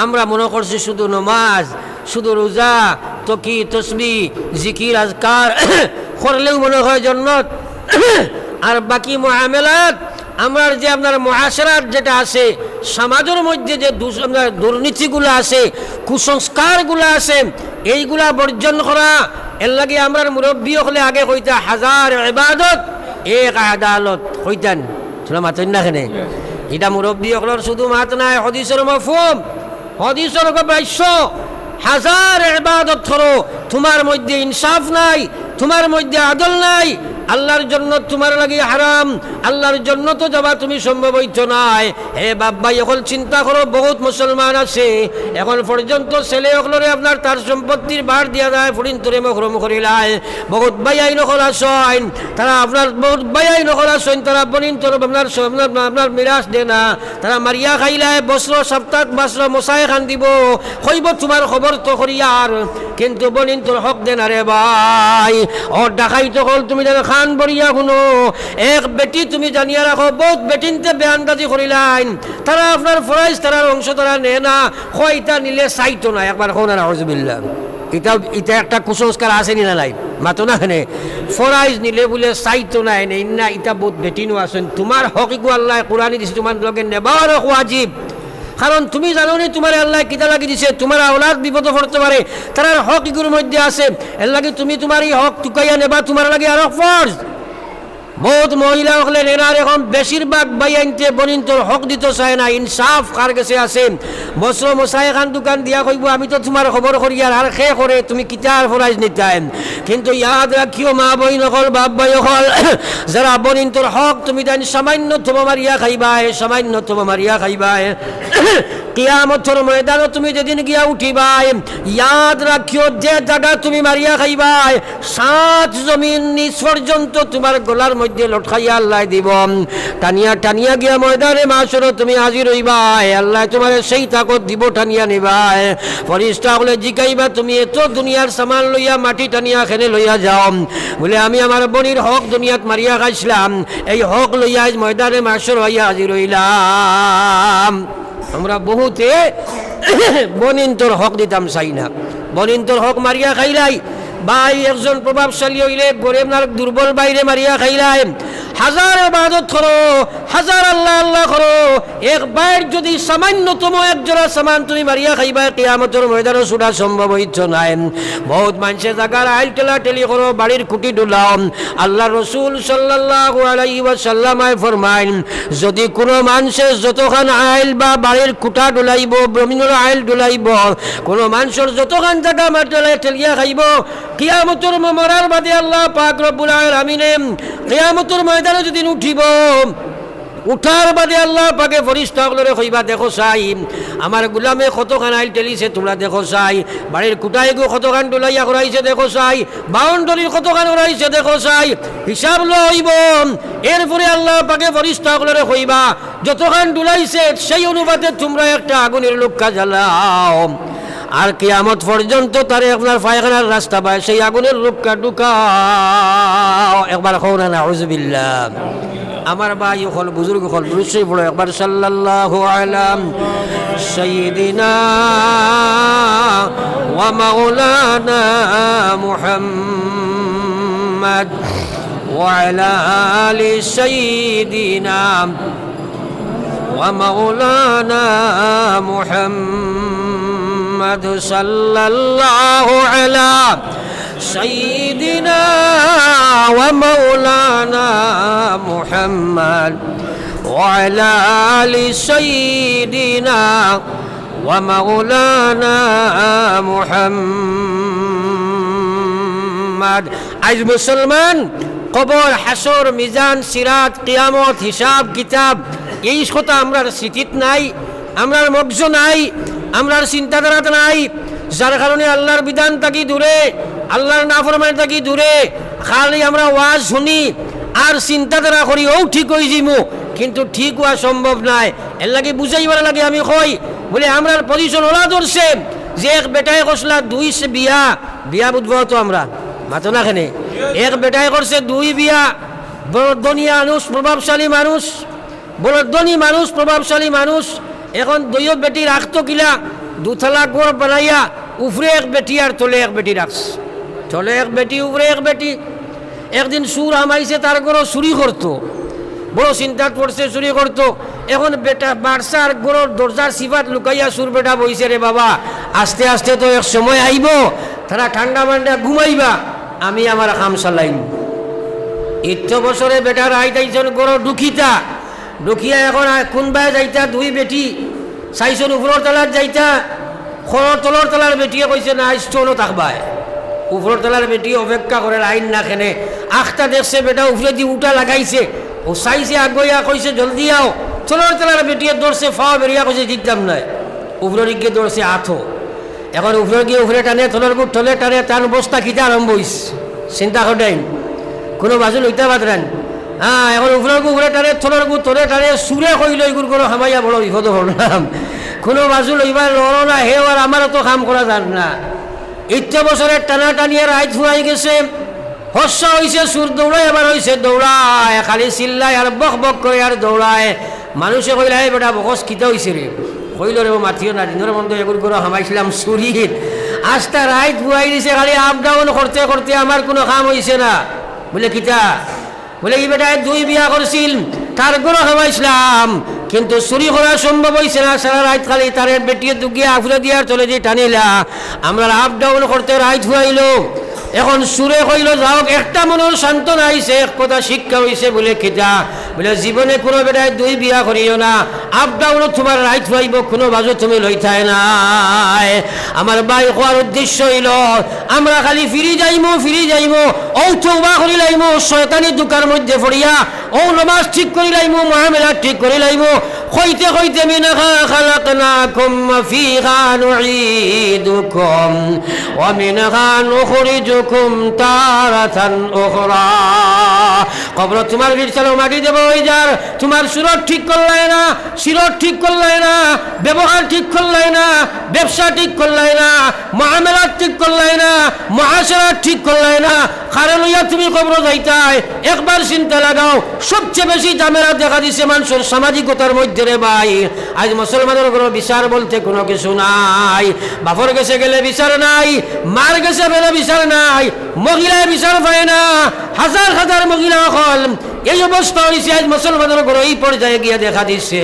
Speaker 1: আমরা মনে করছি শুধু নামাজ, শুধু রোজা, তকি তসবিহ, জিকির, আজকার করলেও মনে হয় জান্নাত। আর বাকি মুআমালাত, আমার যে আপনার মুআশারাত যেটা আছে, সমাজের মধ্যে যে দুর্নীতিগুলো আছে, কুসংস্কারগুলো আছে, এইগুলা বর্জন করা। এর লাগে আমরা মুরব্বী হলে আগে কইতা 1000 ইবাদত 1 আদালত কইতান। শুনে মাতেন না কেনে? এটা মুরব্বী হলের শুধু মাত নাই, হাদিসের মাফহুম, হাদিসের ভাষ্য। 1000 ইবাদত করো, তোমার মধ্যে ইনসাফ নাই, তোমার মধ্যে আদল নাই, আল্লাহর জন্য তোমার লাগি হারাম, আল্লাহর জন্য তো যাবা তুমি সম্ভব হইতো নাই। হে বাবা, এখন চিন্তা করো, বহুত মুসলমান আছে এখন পর্যন্ত ছেলে অকলরে আপনার তার সম্পত্তির বার দিয়া যায়, ফুরিন তোরে মহরম করিলায়। বহুত ভাই আইন হল আসেন, তারা আপনার বহুত ভাই আইন হল আসেন, তারা বনিন তোর আপনার মিরাজ দে না, তারা মারিয়া খাইলায় বস্র সপ্তাহ বস্র মশাই খান দিব, হইব তোমার খবর তো করিয়ার, কিন্তু বনিন তোর হক দে না রে ভাই। ও ডাকাই তো হল তুমি যেন খান বরিয়া শুনো, এক বেটি তুমি জানিয়া রাখো, বহুত বেটিনতে বেআন্দাজি করিলাইন, তারা আপনার ফরাইজ তারার অংশ তারা নে না, কয়টা নিলে চাইতো না, একবার হো না নাউজুবিল্লাহ। এটা একটা কুসংস্কার আসেনি না নাই মাতো না হেনে, ফরাইজ নিলে বলে চাইতো না এনে না, এটা বহুত বেটিনও আসেন, তোমার হক ইগু আল্লাহ কোরআনে দিছে, তোমার লগে নেবার ওয়াজিব। কারণ তুমি জানো নি তোমার আল্লাহ কিতা লাগি দিছে, তোমার আওলাদ বিপদ পড়তে পারে, তার হক ইগুর মধ্যে আছে, এর লাগে তুমি তোমার এই হক টুকাইয়া নেবা, তোমার লাগে আর ফরজ। বহুত মহিলা হলে নেনার এখন বেশিরভাগ বাই আনতে বনিন তোর হক দিতে চায় না, ইনসাফ কার কাছে আছে। বস্র মশাই এখান দোকান দিয়া কইব আমি তো তোমার খবর করি আর খে করে তুমি কিতার ফরাইজ নিতাম, কিন্তু ইয়াদ রাখিও মা বই নকল বাপ ভাই হল, যারা বনিন তোর হক তুমি জানি সামান্যতম মারিয়া খাইবাই, সামান্যতম মারিয়া খাইবাই। কিয়ামতের ময়দানে তুমি যেদিন গিয়া উঠিবাই, ইয়াদ রাখিও যে জায়গা তুমি মারিয়া খাইবাই, 7 জমিন নিচ পর্যন্ত তোমার গলার মধ্যে লটকাইয়া আল্লাহ দিব, টানিয়া টানিয়া গিয়া ময়দানে মাসর তুমি হাজির হইবাই, আল্লাহ তোমার সেই তাকত দিব, টানিয়া নিবাই। ফরিস্তা বলে জিকাইবা তুমি এত দুনিয়ার সামান লইয়া মাটি টানিয়া খেনে লইয়া যাও, বলে আমি আমার বনির হক দুনিয়াত মারিয়া খাইছিলাম, এই হক লইয়া ময়দানে মাসর হইয়া হাজির হইলাম। আমরা বহুতে বনিন তোর হক দিতাম চাই না, বনিন তোর হক মারিয়া খাইলাই, ভাই একজন প্রভাবশালী হইলে গরিবনার দুর্বল বাইরে মারিয়া খাইলাই, হাজার ইবাদত করো, হাজার আল্লাহ আল্লাহ করো, একবার যদি সামান্যতম একজোড়া সামান তুমি মারিয়া খাইবা, কিয়ামতের ময়দানে ছুটা সম্ভব হইতো নাই। বহুত মানুষের জায়গার আইল টেলা টেলি করো, বাড়ির খুঁটি ডুলাও। আল্লাহ রসুল সাল্লাল্লাহু আলাইহি ওয়াসাল্লাম ফরমাইন, যদি কোনো মানুষের যতখান আইল বা বাড়ির খুঁটা ডুলাইব, জমিনের আইল ডুলাইব, কোনো মানুষের যতখান জায়গা মাটিলা ঠেলিয়া খাইব, কিয়ামতের মরার বাদে আল্লাহ পাক রব্বুল আলামিন কিয়ামতের ময়দানে যদি উঠিব, উঠার বাদে আল্লাহ পাকে ফরিস্তাগুলোরে কইবা, দেখো চাই আমার গুলামে কতখান আইল টেলিছে, তোমরা দেখো চাই, বাড়ির কুটাই গো কতখান ডুলাইয়া করাইছে দেখো চাই, বাউন্ডারির কতখান করাইছে দেখো চাই, হিসাব লইব। এরপরে আল্লাহ পাকে ফরিস্তাগুলোরে কইবা, যতখান ডুলাইছে সেই অনুপাতে তোমরা একটা আগুনের লক্ষ্য জ্বালাও, আর কিয়ামত পর্যন্ত তারে আপনার পায়খানার রাস্তা পায়, সেই আগুনের লক্ষ্য ঢুকাও। একবার কও না নাউজুবিল্লাহ। আমার ভাই হল বুজুর্গ হল দুরূদ পড়ো একবার, সাল্লাল্লাহু আলা সাইয়্যিদিনা ওয়া মাওলানা মুহাম্মদ ওয়া আলা আলি সাইয়্যিদিনা ওয়া মাওলানা মুহাম্মদ সাল্লাল্লাহু আলা سيدنا ومولانا محمد وعلى آل سيدنا ومولانا محمد। আজ মুসলমান কবর, হাসর, মিজান, সিরাত, কিয়ামত, হিসাব কিতাব, এই কথা আমরার স্মৃতিত নাই, আমরার মগজ নাই, আমরার চিন্তাধারাত নাই, যার কারণে আল্লাহর বিধান থাকি দূরে, আল্লাহর নাফরমানি থাকি দূরে, খালি আমরা ওয়াজ শুনি আর চিন্তাধারা করি ও ঠিক হয়ে যাইমু, কিন্তু ঠিক হওয়া সম্ভব নাই। এর লাগে বুঝাইবার লাগে আমি কই, বলে আমরার পজিশন ওলা ধরছে যে এক বেটায় করছিল 2 বিয়া, বিয়া বুঝবো তো আমরা মাতো না খেনে, এক বেটায় করছে 2 বিয়া, বড় ধনী মানুষ, প্রভাবশালী মানুষ, বড় ধনী মানুষ, প্রভাবশালী মানুষ, এখন 2 বেটি রাখতো কিলা, 2 তলা ঘর বানাইয়া উপরে এক বেটি আর তলে এক বেটি রাখছে, তলে এক বেটি উপরে এক বেটি। একদিন সুর আমাইছে, তার ঘরও চুরি করতো, বড় চিন্তা করছে চুরি করতো, এখন বেটা বাড়ছে আর ঘরের দরজার সিফাত লুকাইয়া সুর বেটা বইছে, রে বাবা আস্তে আস্তে তো এক সময় আইব, তারা ঠান্ডা মান্ডা ঘুমাইবা, আমি আমার কাম চালাইম। 8 বছরে বেটার আইতাইছেন ঘর ঢুকিতা, ঢুকিয়া এখন কোনবাই যাইতা 2 বেটি চাইছেন উপরের তলার যাইতা, খড়র তলর তলার বেটিয়ে কইছে না স্টোনও থাকবায়, উপরতলার বেটি অপেক্ষা করে লাইন না খেনে আখটা দেখছে বেটা উপরে দিয়ে উঠা লাগাইছে ও চাইছে আগইয়া কইছে জলদি আও তলার তলার বেটিয়ে দৌড়ছে ফাওয়া বেরিয়া কইছে জিততাম নয় উপরের গিয়ে দৌড়ছে আথো এখন উপরে গিয়ে উপরে টানে তলার গুট ঠলে টানে তার বস্তা খিতে আরম্ভ হইছে চিন্তা করেন কোনো বাজু লইতে পারেন হ্যাঁ এখন উপরের গু উপরে টানে তলার গু তলে টানে সুরে কইল এগুলো কোনো হামাইয়া বড় বিপদ হলাম কোনো বাজু লইবার লড়ো না হেও আর আমারও তো কাম করা যান না ইত্যা বছরের টানা টানিয়ে রাইত ফুরাই গেছে হস্যা হয়েছে সুর দৌড়ায় এবার হয়েছে দৌড়ায় খালি চিল্লায় আর বক বক করে আর দৌড়ায় মানুষে কইলা হে বেটা বকস কিতা হয়েছে রে কইল রে মাথিও না দিনের মধ্যে এগুলো করে হামাইছিলাম চুরিত আজটা রাইত ফুরাই দিছে খালি আপ ডাউন করতে করতে আমার কোনো কাম হয়েছে না বলে কিতা বলে এই বেটায় 2 বিয়া করছিল তার গরো হামাইছিলাম কিন্তু চুরি করা সম্ভব হয়েছে না সারা রাত খালি তার বেটিয়ে দুগিয়ে আফুলে দিয়ার চলে দিয়ে টানিলা আমরা আপ ডাউন করতে রাইত ফুরাইল এখন সুরে কইল যাও একটা মনের সান্ত্বনা আইছে এক কথা শিক্ষা হইছে বলে কিতা বলে জীবনে কোনো বেটায় 2 বিয়া করিও না আপ ডাউন তোমার রাইট হইব কোনো বাজু তুমি লইতাই নাই আমার ভাই কোয়ার উদ্দেশ্য হইল আমরা খালি ফিরি যাইমু ও তওবা করি লাইমু শয়তানি দুকার মধ্যে পড়িয়া ও নামাজ ঠিক করি লাইমু মুআমালা ঠিক করি লাইমু কইতে মিনহা খালাকনাকুম ফিহা নুঈদুকুম ওয়া মিনহা নুখরিজুকুম তারাতান উখরা কবর তোমার বিছানো মাটি দেব ওই যার তোমার সুরত ঠিক করলাই না সিরত ঠিক করলাই না ব্যবহার ঠিক করলাই না ব্যবসা ঠিক করলাই না মুআমালা ঠিক করলাই না মুআশারা ঠিক করলাই না কারণ ইয়া তুমি কবর যাইতাই একবার চিন্তা লাগাও সবচেয়ে বেশি জামেলা দেখা দিছে মানুষের সামাজিকতার মধ্যে রে ভাই আজ মুসলমানের কোনো বিচার বলতে কোনো কিছু নাই বাপর গেছে গেলে বিচার নাই মার গেছে গেলে বিচার নাই মহিলায় বিচার পায় না হাজার হাজার মহিলা হল এই অবস্থা হয়েছে আজ মুসলমানের ঘর এই পর্যায়ে গিয়ে দেখা দিচ্ছে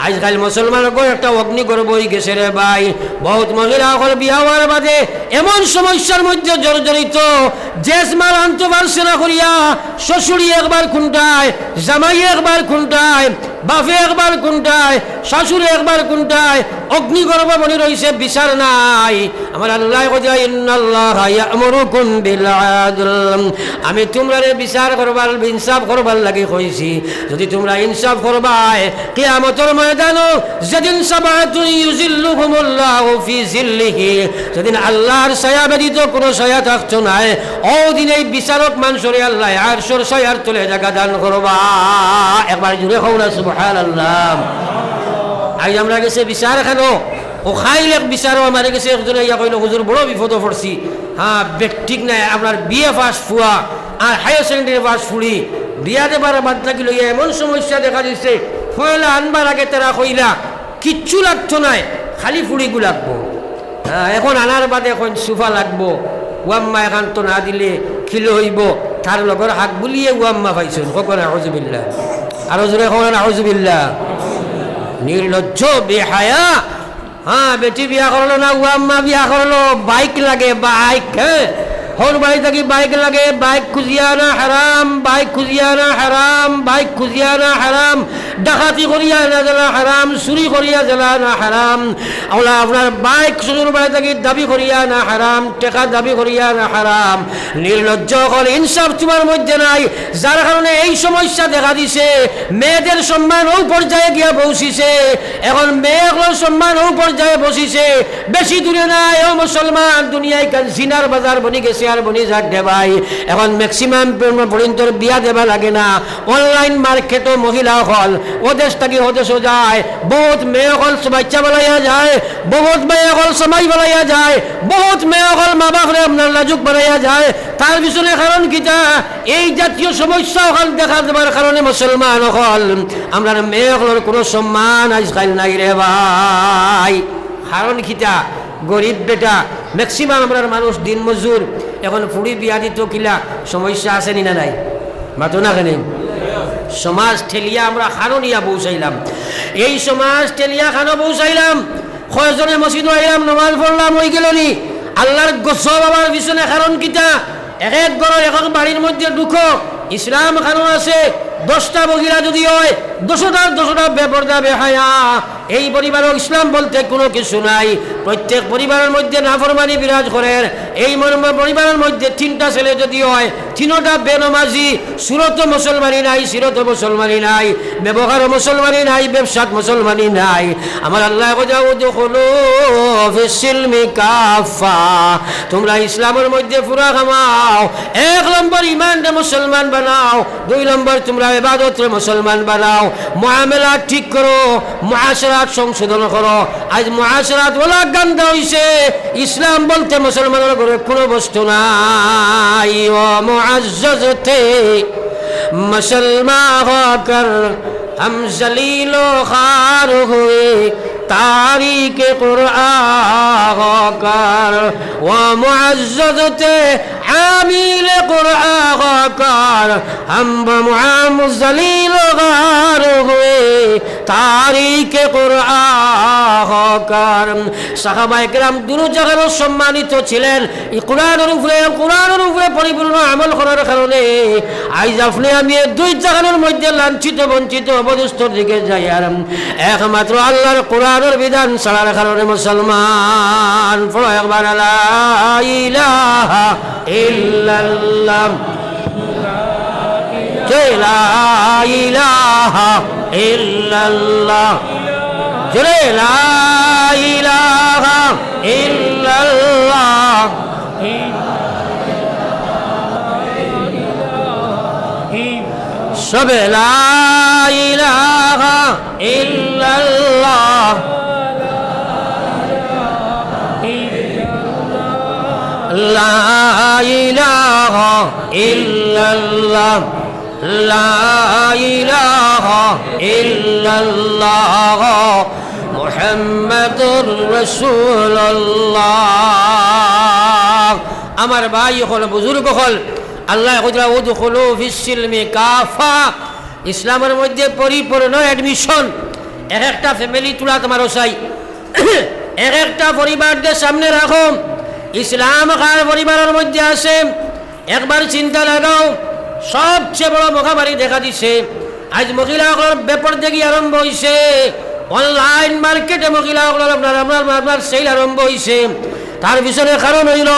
Speaker 1: আজকাল মুসলমানের ঘর একটা অগ্নিগর্ভ হয়ে গেছে রে ভাই বহুত মহিলা হল বিয়া হওয়ার বাদে এমন সমস্যার মধ্যে জর্জরিত জেসমার আনতে পারছে না করিয়া শ্বশুরি একবার খুনটায় জামাই একবার খুনটায় বাপে একবার কোনটায় শাশুড়ি একবার কোনটায় অগ্নিগর্ভ বনি রইছে বিচার নাই আমার আল্লাহ কইয়া ইন্নাল্লাহা ইয়া'মুরুকুম বিল আদল আমি তোমরারে বিচার করবার ইনসাফ করবার লাগি কইছি যদি তোমরা ইনসাফ করবাই কিয়ামতের ময়দানে যেদিন সাবাতুন ইউজিল্লুহুমুল্লাহু ফি জিল্লিহি যেদিন আল্লাহর ছায়া ব্যতীত কোনো ছায়া থাকতো না ওই দিন এই বিচারক মানুষরে আল্লাহ আরশের ছায়ার তলে জায়গা দান করবা একবার জুড়ে কও না সুবহানাল্লাহ আজ আমরা গেছে বিচার খানো ও খাইলে বিচারও আমার গেছে একজনে ইয়া কইল হুজুর বড় বিপদ পড়ছি হ্যাঁ ঠিক নাই আপনার বিএ পাস ফুয়া আর হায়ার সেকেন্ডারি পাস ফুড়ি বিয়া দেবার বাদ থাকি লইয়া এমন সমস্যা দেখা দিচ্ছে ফয়লা আনবার আগে তারা কইলা কিচ্ছু লাগতো নাই খালি ফুড়িগু লাগবো এখন আনার বাদে এখন সুফা লাগবো ওয়াম্মা এখন তো না দিলে খিলো হইব তার লগর হাক বুলিয়ে ওয়াম্মা পাইছেন কখন আউযুবিল্লাহ আরো জোরে কখন আউযুবিল্লাহ নির্লজ্জ বেহায়া হ্যাঁ বেটি বিয়া করলো না ওয়াম্মা বিয়া করলো বাইক লাগে বাইক হ্যাঁ হর বাড়ি থাকি বাইক লাগে বাইক খুঁজিয়া না হারাম বাইক খুঁজিয়া না হারাম বাইক খুঁজিয়া না হারাম ডাকাতি করিয়া না জ্বালা হারাম চুরি করিয়া জ্বালা না হারাম ওলা আপনার বাইক শ্বশুর বাড়ি থাকি দাবি করিয়া না হারাম টেকা দাবি করিয়া না হারাম নির্লজ্জ হল ইনসাফ তোমার মধ্যে নাই যার কারণে এই সমস্যা দেখা দিছে মেয়েদের সম্মান ও পর্যায়ে গিয়া পৌঁছিছে এখন মেয়েগুলোর সম্মান ও পর্যায়ে বসিছে বেশি দূরে নাই ও মুসলমান দুনিয়ায় কাল জিনার বাজার বনি গেছে আর বনি যাক দে ভাই এখন ম্যাক্সিমাম পর্যন্ত বিয়া দেবা লাগে না অনলাইন মার্কেটও মহিলা হল ও দেশ থেকে ও দেশও যায় বহুত মেয়ে হল বাচ্চা বানাইয়া যায় বহুত মেয়ে হল সমাই বানাইয়া যায় বহুত মেয়ে হল মা বাপরে আপনার লাজুক বানাইয়া যায় তার পিছনে কারণ কিটা এই জাতীয় সমস্যা হল দেখা দেবার কারণে মুসলমান হল আমরা মেয়ে হলের কোনো সম্মান আজকাল নাই রে ভাই কারণ কিটা গরিব বেটা ম্যাক্সিমাম আমরা মানুষ দিন মজুর এখন ফুড়ি বিয়া দিত কিলা সমস্যা আছে নি না নাই মাতো না কেন সমাজ ঠেলিয়া আমরা খানো নিয়া পৌঁছাইলাম এই সমাজ ঠেলিয়া খানো পৌঁছাইলাম কয়জনে মসজিদ আইলাম নমাজ পড়লাম ওই গেল নি আল্লাহর গসব আমার পিছনে কারণ কিটা এক এক ঘরের এক বাড়ির মধ্যে দুঃখ ইসলাম কারণ আছে 10টা মহিলা যদি হয় দোষটা বেপরদা বেহায়া। এই পরিবারও ইসলাম বলতে কোনো কিছু নাই। প্রত্যেক পরিবারের মধ্যে নাফরমানি বিরাজ করেন। এই পরিবারের মধ্যে 3টা ছেলে যদি হয়, 3টা বেনমাজি, সুরত মুসলমানি নাই, সিরত মুসলমানি নাই, ব্যবহার মুসলমানি নাই, ব্যবসাত মুসলমানি নাই। আমার আল্লাহ ফিসসিলমি কাফা, তোমরা ইসলামের মধ্যে পুরা খামাও। 1 নম্বর ইমানরে মুসলমান বানাও, 2 নম্বর তোমরা ইবাদতরে মুসলমান বানাও, মুআমালাত ঠিক করো, মুআশারাত সংশোধন করো। আজ মুআশারাত ওলা গান্দা হইছে, ইসলাম বলতে মুসলমানের ঘরে কোনো বস্তু নাই। ও মুআজ্জাজতে মুসলমান হকর हम जलीलो खार हुए तारीक कुरआन होकर, व मुअज़्ज़ज़ते आमील कुरआन होकर हम जलीलो खार हुए तारीक कुरआन होकर। সাহাবায়ে কেরাম দুনো জায়গায় সম্মানিত ছিলেন এই কোরআনের উপরে পরিপূর্ণ আমল করার কারণে। আজ আপনি আমি 2 জায়গার মধ্যে লাঞ্ছিত বঞ্চিত অবদুস্তর দিকে যাই, আর একমাত্র আল্লাহর কোরআনের বিধান ছাড়ার কারণে মুসলমান। পড়ো একবার লা ইলাহা ইল্লাল্লাহ, লা ইলাহা ইল্লাল্লাহ, জোরে লা ইলাহা ইল্লাল্লাহ। সবে লা ইলাহা ইল্লাল্লাহ, লা ইলাহা ইল্লাল্লাহ, লা ইলাহা ইল্লাল্লাহ মুহাম্মাদুর রাসূলুল্লাহ। আমার ভাই হল, বুজুর্গ হল, আল্লাহ উদখুলু ফিস-সিলমি কাফা, ইসলামের মধ্যে পরিপূর্ণ অ্যাডমিশন। একটা ফ্যামিলি তুলা তোমার চাই, একটা পরিবারদের সামনে রাখো। ইসলাম কার পরিবারের মধ্যে আছে একবার চিন্তা লাগাও। সবচেয়ে বড় মহামারী দেখা দিছে আজ মহিলাগুলোর ব্যাপার দেখি আরম্ভ হয়েছে। অনলাইন মার্কেটে মহিলাগুলোর আপনার সেল আরম্ভ হয়েছে। তার পিছনে কারণ হইল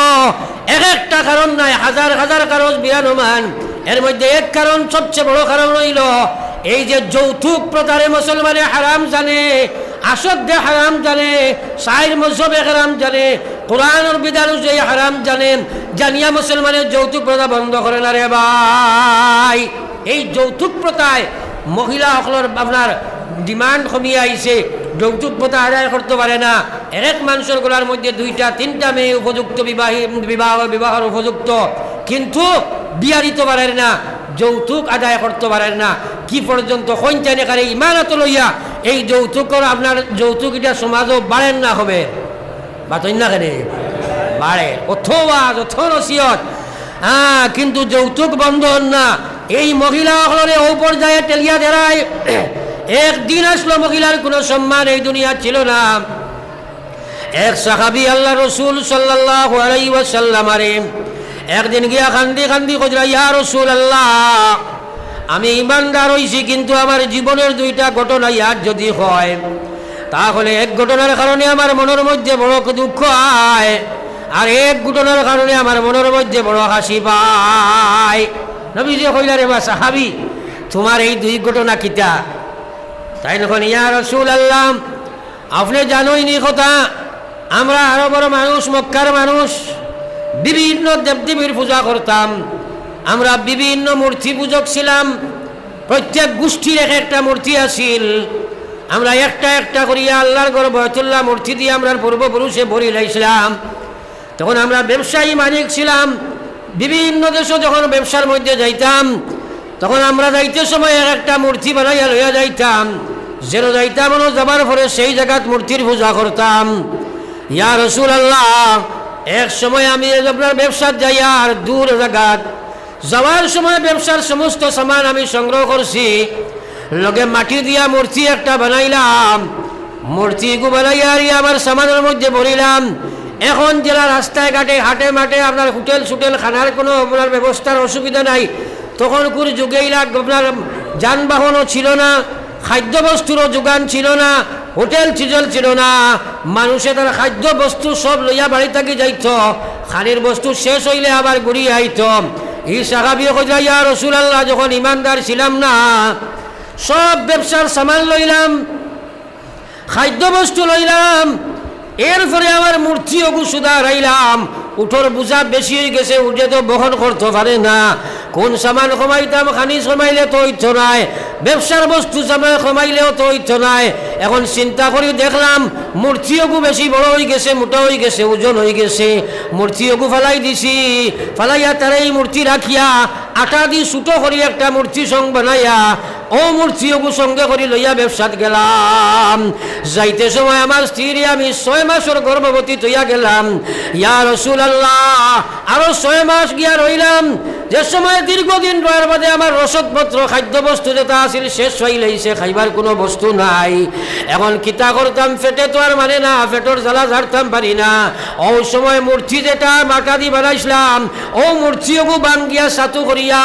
Speaker 1: একটা কারণ নাই, হাজার হাজার কারণ বিরানমান। এর মধ্যে এক কারণ, সবচেয়ে বড় কারণ হইল এই যে যৌতুক প্রথারে মুসলমানে হারাম জানে, আসদ্দে হারাম জানে, সাইর মজহবে হারাম জানে, কোরআনের বিধান অনুযায়ী হারাম জানেন, জানিয়া মুসলমানের যৌতুক প্রথা বন্ধ করে না রে ভাই। এই যৌতুক প্রথায় মহিলা সকলের আপনার ডিমান্ড কমিয়ে আইছে, যৌতুক প্রথা আদায় করতে পারে না। এক মানুষের গোলার মধ্যে 2-3টা মেয়ে উপযুক্ত বিবাহের উপযুক্ত, কিন্তু বিয়া দিতে পারেন না, যৌতুক আদায় করতে পারেন না। কি পর্যন্ত কইনটানে কারে ইমানত লইয়া এই যৌতুকর আপনার যৌতুক এটা সমাজও বাড়েন না হবে বাতই না কেন বাড়ে, অথবা যথ নসিহত, কিন্তু যৌতুক বন্ধন না। এই মহিলা সকলের ও পর্যায়ে টেলিয়া দেয়। একদিন আসলো মহিলার কোনো সম্মান এই দুনিয়া ছিল না। এক সাহাবী আল্লাহ রসুল সাল্লাল্লাহু আলাইহি ওয়াসাল্লাম একদিন গিয়া কান্দি কান্দি কইরা, ইয়া রাসূলুল্লাহ, আমি ইমানদার হইছি, কিন্তু আমার জীবনের 2টা ঘটনা ইয়াদ যদি হয়, তাহলে এক ঘটনার কারণে আমার মনের মধ্যে বড় দুঃখ হয়, আর এক ঘটনার কারণে আমার মনের মধ্যে বড় হাসি পায়। নবীজি কইলা, রে বা সাহাবী, তোমার এই 2 ঘটনা কিতা? তাই যখন, ইয়া রাসূলুল্লাহ, আপনি জানোই নি কথা, আমরা আরবের মানুষ, মক্কার মানুষ, বিভিন্ন দেবদেবীর পূজা করতাম। আমরা বিভিন্ন মূর্তি পূজক ছিলাম। প্রত্যেক গোষ্ঠীর একটা মূর্তি আছিল। আমরা একটা একটা করিয়া আল্লাহর ঘর বয়তুল্লাহ মূর্তি দিয়ে আমরা পূর্বপুরুষে ভরি লাইছিলাম। তখন আমরা ব্যবসায়ী মালিক ছিলাম। বিভিন্ন দেশে যখন ব্যবসার মধ্যে যাইতাম, তখন আমরা যাইতে সময় একটা মূর্তি বানাইয়া লইয়া যাইতাম। যেন যাইতাম যাবার পরে সেই জায়গাত মূর্তির পূজা করতাম। ইয়া রাসূলুল্লাহ, এক সময় আমি আপনার ব্যবসার যাই, আর দূর জায়গাত যাওয়ার সময় ব্যবসার সমস্ত সামান আমি সংগ্রহ করছি, লগে মাটি দিয়া মূর্তি একটা বানাইলাম। মূর্তি বানাইয়া আমার সামানের মধ্যে ভরিলাম। এখন জেলা রাস্তায় ঘাটে হাটে মাঠে আপনার হোটেল সুটেল খানার কোনো আপনার ব্যবস্থার অসুবিধা নাই। তখন কোন যুগেই আপনার যানবাহনও ছিল না, খাদ্য বস্তুরও যোগান ছিল না, হোটেল চিজল ছিল না, মানুষে তার খাদ্য বস্তু সব লইয়া বাড়ি থাকি যাইত, খানির বস্তু শেষ হইলে আবার ঘুরিয়ে আইত। এই সাহাবী কইরা ইয়া রাসূলুল্লাহ, যখন ইমানদার ছিলাম না, সব ব্যবসার সামান লইলাম, খাদ্য বস্তু লইলাম, এরপরে আমার মূর্তি অগু সুদা রাইলাম, উঠোর বুঝা বেশি হয়ে গেছে, উঠে তো বহন করতে পারে না, কোন সামান কমাইতাম, খানি কমাইলে তো ইচ্ছ নাই, ব্যবসার বস্তু সামান কমাইলেও তো ইচ্ছ নাই। এখন চিন্তা করি দেখলাম মূর্তি অগু বেশি বড় হয়ে গেছে, মোটা হয়ে গেছে, ওজন হয়ে গেছে, মূর্তি অগু ফালাই দিছি, ফালাইয়া তারা এই মূর্তি রাখিয়া আটা দি ছুটো করি একটা মূর্তি সং বানাইয়া ও মূর্তি অগু সঙ্গে করি লইয়া ব্যবসাত গেলাম। যাইতে সময় আমার স্ত্রী আমি 6 মাসের গর্ভবতী তৈয়া গেলাম। ইয়া রাসূলুল্লাহ, আরো 6 মাস গিয়া রইলাম। যে সময় দীর্ঘদিন রয়ার বাদে আমার রসদপত্র খাদ্য বস্তু যেটা আছিল শেষ হয়ে লাইছে, খাইবার কোনো বস্তু নাই। এখন কিতা করতাম, ফেটে তো আর মানে না, ফেটর জ্বালা ঝাড়তাম পারি না। ও সময় মূর্তি যেটা মাটা দি বানাইছিলাম, ও মূর্তিওগু বাঙ্গিয়া সাতু করিয়া,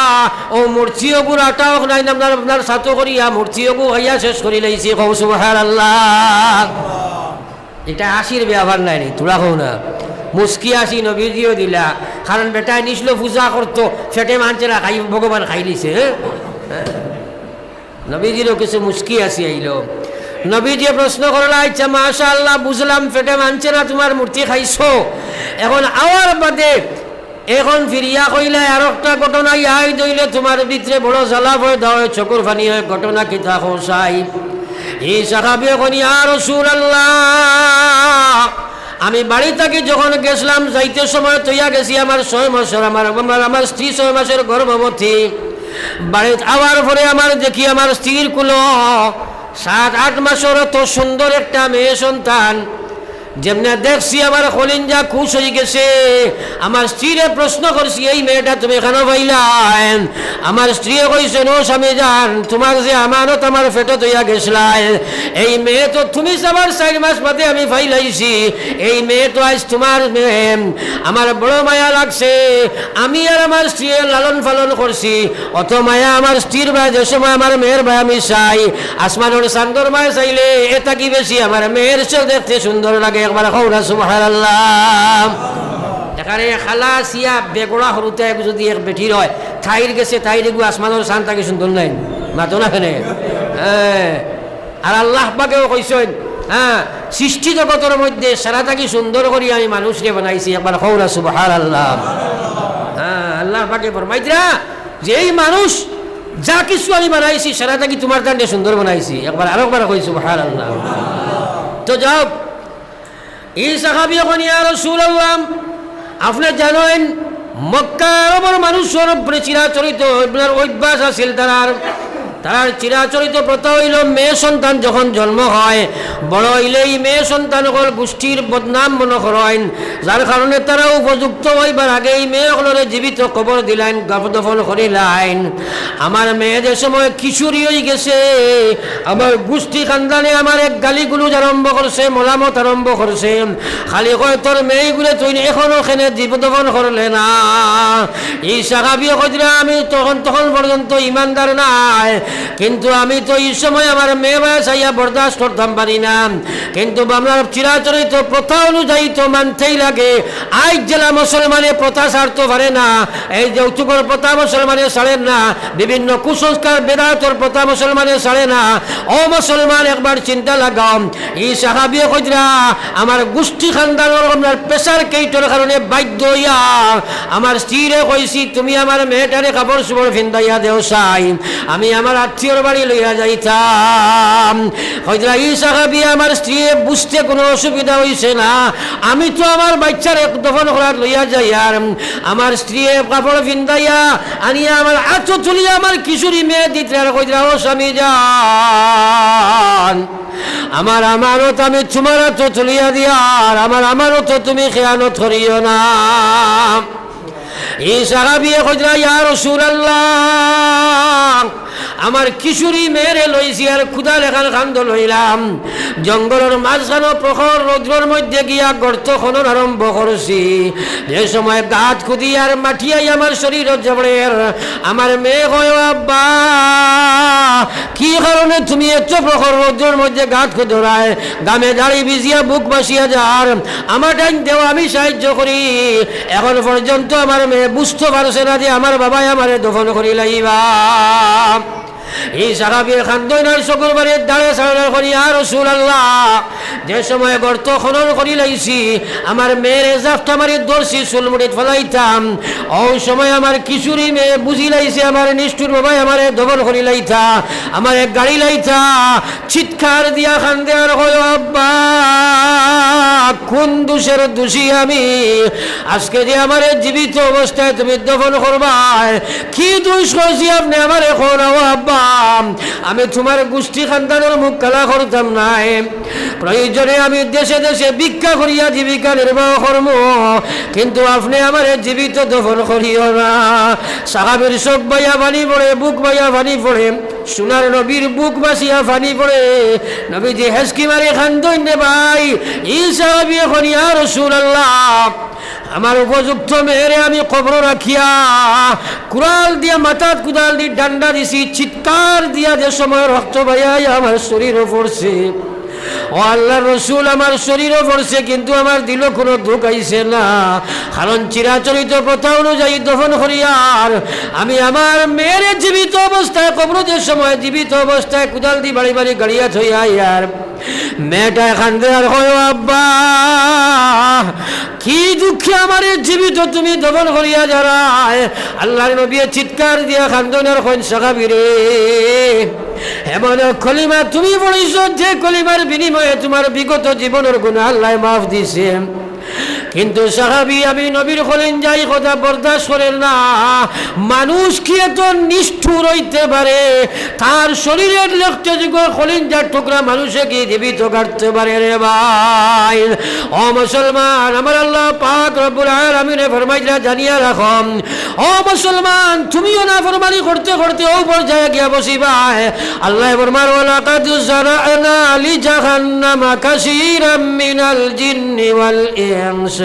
Speaker 1: ও মূর্তিওগুর আটাও নাই আপনার আপনার সাতু করিয়া মূর্তিওগু হইয়া শেষ করি লাইছি। কও সুবহানাল্লাহ। এটা হাসির ব্যবহার নাই, তোরা কও না, মুস্কি আসি নবীজিও দিলা, কারণ বেটায় নিছিল পূজা করতো, ফেটে মানছেরা খাই, ভগবান খাই লিছে। নবীজিরও কিছু মুস্কি আসি আইল। নবীজি প্রশ্ন করলা, আচ্ছা মাশাআল্লাহ, বুঝলাম ফেটে মানছে না, তোমার মূর্তি খাইছো, এখন আওয়ার বাদে এখন ফিরিয়া কইলে আর একটা ঘটনা ইয়াই দইলে তোমার ভিতরে বড় জ্বালা ভয় দেওয়া চকুর ফানি হয়, ঘটনা কিতা হোসাই। এই সাহাবী এখন ইয়া রাসূলুল্লাহ, আমি বাড়ি থেকে যখন গেছিলাম, যাইতে সময় তৈয়া গেছি আমার 6 মাসের, আমার স্ত্রী 6 মাসের গর্ভবতী। বাড়িতে আবার পরে আমার দেখি আমার স্ত্রীর কুলো 7-8 মাসের তো সুন্দর একটা মেয়ে সন্তান। যেমনি দেখছি আমার কলিঞ্জা খুশ হয়ে গেছে। আমার স্ত্রীরে প্রশ্ন করছি, এই মেয়েটা তুমি কেন পাইলাই? আমার স্ত্রী কইছে, নো স্বামী যান, তোমার যে আমানত আমার ফেটো তৈয়া গেছিলাই, এই মেয়ে তো তুমি আমার 4 মাস বাদে আমি পাইলাইছি, এই মেয়ে তো আজ তোমার মেয়ে। আমার বড় মায়া লাগছে, আমি আর আমার স্ত্রীর লালন পালন করছি, অত মায়া আমার স্ত্রীর ভাই, যে সময় আমার মেয়ের ভাই আমি চাই, আসমানের চান্দর মায় চাইলে এটা কি বেশি আমার মেয়ের চেয়ে দেখতে সুন্দর লাগে। একবার কওনা সুবহানাল্লাহ। এখানে খালা সিয়া বেগড়া হরুতে যদি এক বেটির হয়, ঠাইর গেছে তাই দেখবো আসমানের চান তাকে সুন্দর নাই, মাতো না কেনে? হ্যাঁ, আর আল্লাহ পাকেও কইছেন, হ্যাঁ, সৃষ্টি জগতের মধ্যে সারা থাকি সুন্দর করি আমি মানুষকে বানাইছি। একবার কওনা সুবহানাল্লাহ। হ্যাঁ, আল্লাহ পাকে ফরমাইতরা যে এই মানুষ যা কিছু আমি বানাইছি সারা থাকি তোমার কাণ্ডে সুন্দর বানাইছি। একবার আরো একবার কই সুবহানাল্লাহ। তো যাও, এই সাহাবী এখন ইয়া রাসূলুল্লাহ, আপনি জানেন মক্কা আরবের মানুষের উপরে চিরাচরিত আপনার অভ্যাস আছিল, তার চিরাচরিত প্রথা হইল মেয়ে সন্তান যখন জন্ম হয়, বড় হইলেই মেয়ে সন্তান হল গোষ্ঠীর বদনাম মনে করেন, যার কারণে তারা উপযুক্ত হইবার আগেই মেয়েগুলোরে জীবিত কবর দিলেন, দফন করিলেন। আমার মেয়েদের সময় কিশোরী হয়ে গেছে, আমার গোষ্ঠী খানদানে আমার এক গালিগুলোজ আরম্ভ করছে, মোলামত আরম্ভ করছে, খালি কয় তোর মেয়েগুলো তুই এখনো এখানে জীবদফন করলে না। এই সাহাবী কইরা আমি তখন পর্যন্ত ইমানদার নাই, কিন্তু আমি তো এই সময় আমার মেয়ে বয়স আইয়া বরদাস্ত করতাম পারি না, কিন্তু আমার চিরাচরিত প্রথা অনুযায়ী তো মানতেই লাগে। আজ জেলা মুসলমানের প্রথা ছাড়তে পারে না, এই যৌতুকের প্রথা মুসলমানের ছাড়েন না, বিভিন্ন কুসংস্কার বেদাতের প্রথা মুসলমানের ছাড়ে না। ও মুসলমান, একবার চিন্তা লাগাও, এই সাহাবী কইরা আমার গোষ্ঠী খানদানের আপনার প্রেসার কেইটর কারণে বাধ্য হইয়া আমার স্ত্রীরে কইছি, তুমি আমার মেয়েটারে কাপড় চোপড় ফিন্দাইয়া দেও চাই, আমি আমার আত্মীয়র বাড়ি লইয়া যাইতাম। হয়তো এই সাহাবী আমার স্ত্রী বুঝতে কোনো অসুবিধা হইছে না, আমি তো আমার বাচ্চার এক দফন করার লইয়া যাই, আর আমার স্ত্রী কাপড় ফিন্দাইয়া আনিয়া আমার আঁচো তুলিয়া আমার কিশোরী মেয়ে দিতে, আর কইরা ও স্বামী যান, আমার আমানত আমি তোমার তো তুলিয়া দিয়া, আর আমার আমানত তুমি খেয়ানত করিও না। এই সাহাবী কইরা ইয়া রাসূলুল্লাহ, আমার কিশোরী মেয়েরে লইছি আর ক্ষুদা লেখান কান্দ লইলাম জঙ্গলের মাঝখানো প্রখর রৌদ্রের মধ্যে গিয়া গর্ত খনন আরম্ভ করছি যে সময় গাছ খুদি আর মাটিয়াই আমার শরীর জবড়ের আমার মেয়ে হয় আব্বা কি কারণে তুমি এত প্রখর রৌদ্রের মধ্যে গাছ খুদরায় গামে দাড়ি ভিজিয়া বুক বাসিয়া যার আমার টাইম দেওয়া আমি সাহায্য করি এখন পর্যন্ত আমার মেয়ে বুঝতে পারছে না যে আমার বাবাই আমারে দফন করি লাইবা এই সাহাবীর খান্দইনার চকুর বাড়ির দাঁড়ে সাড়া করি আর রাসূলুল্লাহ যে সময় গর্ত খনন করি লাইছি আমার মেয়ের জাফটা মারি দর্শি চুলমুড়িত ফেলাইতাম ওই সময় আমার কিশোরী মেয়ে বুঝি লাইছে আমার নিষ্ঠুর বাবাই আমারে দফন করি লাইতা আমার এক গাড়ি লাইতা চিৎকার দিয়া খান্দে আর কয় আব্বা কোন দোষের দোষী আমি আজকে যে আমার জীবিত অবস্থায় তুমি দফন করবা কি দোষ করছি আপনি আমার এখন আব্বা আমি তোমার গোষ্ঠী খানদানের মুখ কালা করতাম নাই প্রয়োজনে আমি দেশে দেশে ভিক্ষা করিয়া জীবিকা নির্বাহ করব কিন্তু আপনি আমার জীবিত দফন করিও না সাহাবীর চোখ বাইয়া পানি পড়ে বুক বাইয়া পানি পড়ে সোনার নবীর বুক বাসিয়া পানি পড়ে নবীজি হেসকি মারি খান্দইন রে ভাই এই সাহাবী এখন ইয়া রাসূলুল্লাহ আমার উপযুক্ত মেয়েরে আমি কবর রাখিয়া কুড়াল দিয়া মাথাত কুড়াল দিয়ে ডান্ডা দিছি চিৎকার দিয়া যে সময় রক্ত বাইয়াই আমার শরীরও পড়ছে ও আল্লাহর রাসূল আমার শরীরও পড়ছে কিন্তু আমার দিল কোনো দুঃখ আইছে না কারণ চিরাচরিত প্রথা অনুযায়ী দফন করিয়ার আমি আমার মেয়ের জীবিত অবস্থায় কবরের সময় জীবিত অবস্থায় কুড়াল দিয়ে বাড়ি বাড়ি গাড়িয়া থইয়া আর মেয়েটা খান্দে আর হয় আব্বা কি দুঃখে আমার জীবিত তুমি দফন করিয়া যারায় আল্লাহর নবী চিৎকার দিয়া খান্দনের কোন সাহাবী রে এমন কলিমা তুমি বলিস যে কলিমার বিনিময়ে তোমার বিগত জীবনের গুনাহ আল্লাহ মাফ দিছে কিন্তু সাহাবী আমি নবীর খলেন যাই কথা বরদাস্ত করেন না মানুষ কি এত নিষ্ঠুর হইতে পারে তার শরীরের লেখযোগ্য খলেন যার টুকরা মানুষে কি জীবিত কাটতে পারে রে ভাই ও মুসলমান আমার আল্লাহ পাক রব্বুল আলামিন ফরমাইলা জানিয়া রাখো ও মুসলমান তুমিও না ফরমানি করতে করতে ও পর্যায়ে গিয়া বসিবা আল্লাহ ফরমান ওয়ালাকাদ জারানা লি জাহান্নামা কাসীরাম মিনাল জিন্নি ওয়াল ইনস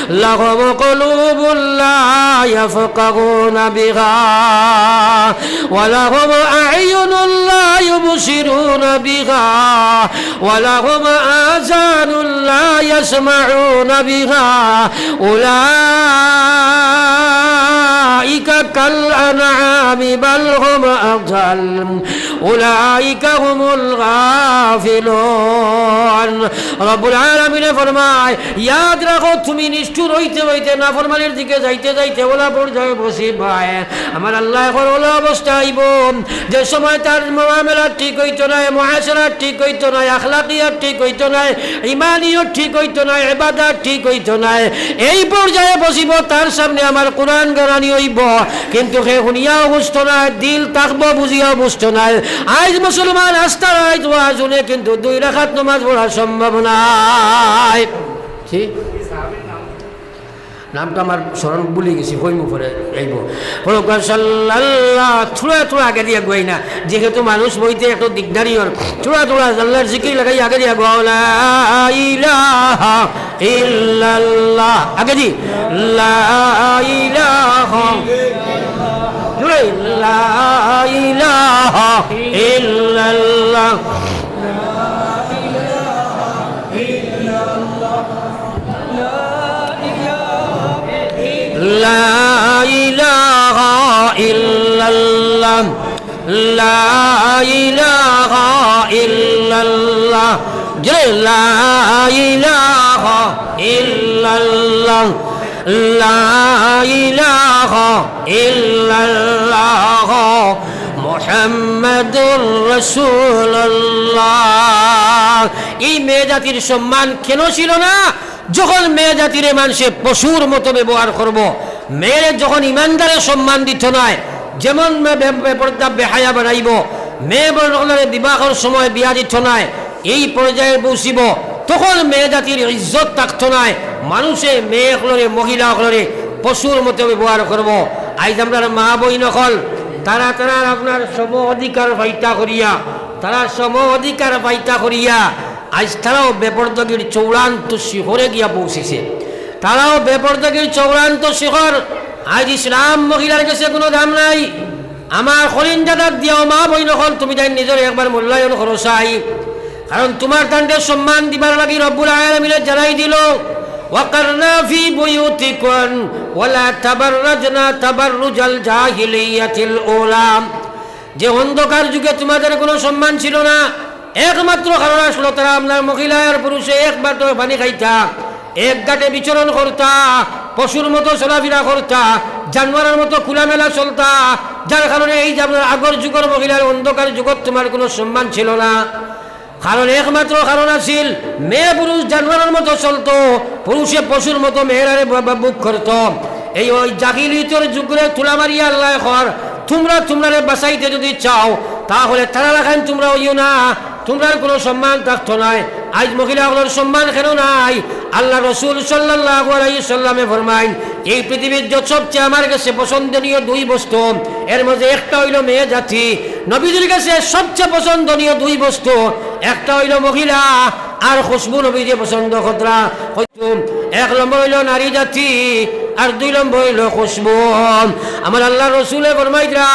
Speaker 1: لهم قلوب لا يفقهون بها ولهم أعين لا يبصرون بها ولهم آذان لا يسمعون بها أولئك كالأنعام بل هم أضل أولئك هم الغافلون رب العالمين فرمائے याद रखो তুমি নিষ্ঠুর হইতে হইতে নাফরমানির দিকে যাইতে যাইতে ওলা পর্যায়ে বসিবায় আমার আল্লাহ এখন ওলা অবস্থা আইব যে সময় তার মুআমালা ঠিক হইতো না মুআশারা ঠিক হইতো না আখলাকিয়াত ঠিক হইতো না ঈমানিয়ত ঠিক হইতো না ইবাদত ঠিক হইতো না এই পর্যায়ে বসিব তার সামনে আমার কোরআন গারানি হইব কিন্তু সে শুনিয়াও বুঝতো না দিল তাকব বুঝিয়াও বুঝতো না আজ মুসলমান আস্থার আজ ওয়াজুনে কিন্তু দুই রাকাত নামাজ পড়া সম্ভব নাই ঠিক নামটা আমার স্মরণ ভুলে গেছি হইমু পরে আইব সাল্লাল্লাহ থোড়া থোড়া আগে দিয়ে গোয়াই না যেহেতু মানুষ বইতে একটু দিকদারি হল থোড়া থোড়া আল্লাহর জিকির লাগাই আগে দিয়ে গোয়া লা ইলাহা ইল্লাল্লাহ আগে দি লা ইলাহা লা ইলাহা ইল্লাল্লাহ لا إله إلا الله لا إله إلا الله لا إله إلا الله لا إله إلا الله محمد رسول الله এই মেয়ে জাতির সম্মান কেন ছিল না যখন মেয়ে জাতির মানুষে পশুর মতো ব্যবহার করব মেয়ের যখন ইমানদারের সম্মান দিত নয় যেমন পর্দা বেহায়া বানাইব মেয়ে বর্ণের বিবাহের সময় বিয়া দিত নয় এই পর্যায়ে বসিব তখন মেয়ে জাতির ইজ্জত থাকতো নয় মানুষে মেয়ে হলরে মহিলা হলরে পশুর মতো ব্যবহার করব আজ আমরা মা বই নকল তারা আপনার সম অধিকার পাইতা করিয়া আজ তারাও বেপরদগির চূড়ান্ত শিখরে গিয়া পৌঁছেছে। তারাও বেপরদগির চূড়ান্ত শিখর। আজ ইসলাম মহিলার কাছে কোনো দাম নাই। আমার হরিণ দাদার দিয়াও মা বই নখন তুমি তাই নিজের একবার মূল্যায়ন করো চাই, কারণ তোমার তান্ডে সম্মান দিবার লাগি রব্বুল আলামিন জানাই দিল ওয়াকারনা ফি বুয়ুতিকুন ওয়ালা তাবাররাজনা তাবাররুজাল জাহিলিয়াতিল উলা। যে অন্ধকার যুগে তোমাদের কোনো সম্মান ছিল না, একমাত্র কারণ আসলো তারা আপনার মহিলা আর পুরুষে একবার তো পানি খাইতা, এক ঘাটে বিচরণ করতা, পশুর মতো চলাফেরা করতা, জানোয়ারের মতো খোলামেলা চলতা, যার কারণে এই যে আপনার আগর যুগের মহিলার অন্ধকার যুগত তোমার কোনো সম্মান ছিল না। কারণ একমাত্র কারণ আছিল মেয়ে পুরুষ জানোয়ারের মতো চলতো, পুরুষে পশুর মতো মেয়েরারে বুক করত। এই ওই জাহিলিয়তের যুগে তুলা মারিয়া আল্লাহ কর তোমরা বাঁচাইতে যদি চাও তাহলে তারা রাখান তোমরা ওইও না, তোমরার কোনো সম্মান থাকতো নাই। আজ মহিলাগুলোর সম্মান কেন নাই? আল্লাহ রসুল সাল্লাল্লাহু আলাইহি সাল্লামে ফরমাইন এই পৃথিবীর সবচেয়ে আমার কাছে পছন্দনীয় দুই বস্তু, এর মধ্যে একটা হইল মেয়ে জাতি। নবীজির কাছে সবচেয়ে পছন্দনীয় দুই বস্তু, একটা হইল মহিলা আর খুশবু নবীজি পছন্দ কতরা। এক নম্বর হইল নারী জাতি আর দুই নম্বর হইল খুশবু। আমার আল্লাহ রসুলে ফরমাইতরা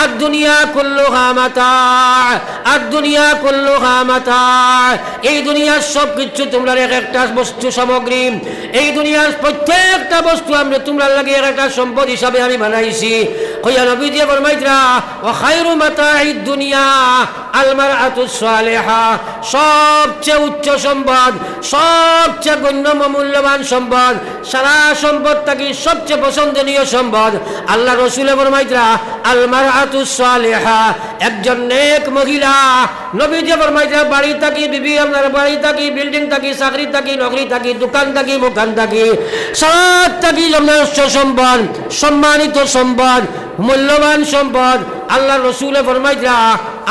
Speaker 1: আর দুনিয়া কুল্লুহা মাতা, আর দুনিয়া কুল্লুহা মাতা। এই দুনিয়ার সব কিছু তোমরা এক একটা বস্তু সামগ্রী, এই দুনিয়ার প্রত্যেকটা বস্তু আমরা তোমরা লাগে একটা সম্পদ হিসাবে আমি বানাইছি। কইয়া নবীজি ফরমাইতরা ওয়া খায়রু মাতাঈদ দুনিয়া আল মারআতুস সালিহা। সবচেয়ে উচ্চ সম্পদ, সবচেয়ে গণ্যমান্য মূল্যবান সম্পদ, সারা সম্পদ থাকি সবচেয়ে পছন্দনীয় সম্পদ আল্লাহ রসুলে ফরমাইতরা আল মারআতুস সালিহা, একজন নেক মহিলা। নবীজি ফরমাইতরা বাড়ি থাকি বিবি, আপনার বাড়ি থাকি, বিল্ডিং থাকি, চাকরি থাকি, নকরি থাকি, দোকান থাকি, মোকান থাকি, সব থাকি আপনার সম্পদ, সম্মানিত সম্পদ, মূল্যবান সম্পদ। আল্লাহ রসুলে ফরমাইতরা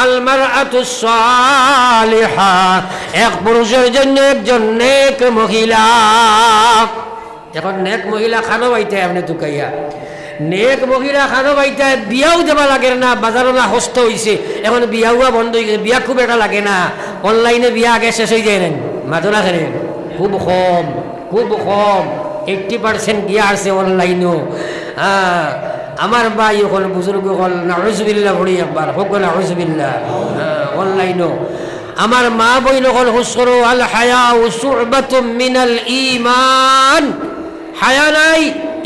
Speaker 1: আল মারআতুস সালিহা, এক পুরুষের জন্য একজন নেক মহিলা। এখন নেক মহিলা খানো বাইতে আপনি তুকাইয়া, নেক মহিলা খানো বাইতে বিয়াও দেবা লাগে না, বাজারও না হস্ত হয়েছে, এখন বিয়াও বন্ধ হয়ে গেছে, বিয়া খুব একটা লাগে না, অনলাইনে বিয়া আগে শেষ হয়ে যায় না, মাদনা খেলে খুব কম, খুব কম, 80% বিয়া আছে অনলাইনও। আমার ভাই হল বুজুর্গ হল নাউজুবিল্লাহ পড়ি একবার হোক নাউজুবিল্লাহ অনলাইনও। আমার মা বই হল হুসরু আল হায়া শুবাতুম মিনাল ঈমান। হায়া নাই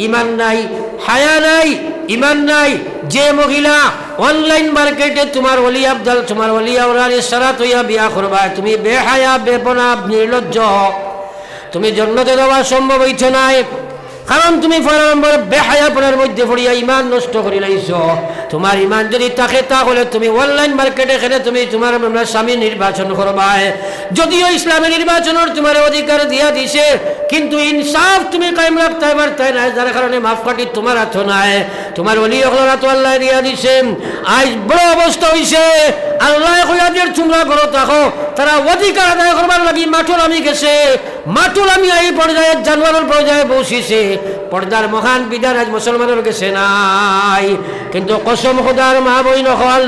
Speaker 1: ঈমান নাই, হায়া নাই ঈমান নাই। যে মহিলা অনলাইন মার্কেটে তোমার ওলি আব্দাল, তোমার ওলি আওলার ইশারাত হইয়া বিয়া করবা, তুমি বেহায়া বেপনা নির্লজ্জ, তুমি জন্নতে দেওয়া সম্ভব হইছে নাই। কারণ তুমি বেহায়াপনার মধ্যে পড়িয়া ইমান নষ্ট করে লাইছ। তোমার ইমান যদি থাকে তাহলে তুমি অনলাইন মার্কেটে খেলে তুমি তোমার স্বামী নির্বাচন করবা। যদিও ইসলামী নির্বাচনের তোমার অধিকার দিয়া দিছে, কিন্তু ইনসাফ তুমি কায়েম রাখতে পারতে না, যার কারণে মাপকাঠি তোমার হাত নাই, তোমার অলি হাত আল্লাহ দিয়া দিছে। আজ বড় অবস্থা হইছে, আল্লাহ কইয়াদের তোমরা ঘর থাকো, তারা অধিকার আদায় করবার লাগি মাঠুল আমি গেছে, মাঠুল আমি এই পর্যায়ে জানোয়ারের পর্যায়ে বসিছে। পর্দার মহান বিধান আজ মুসলমানের গেছে নাই। কিন্তু কসম খোদার মা বই নকল,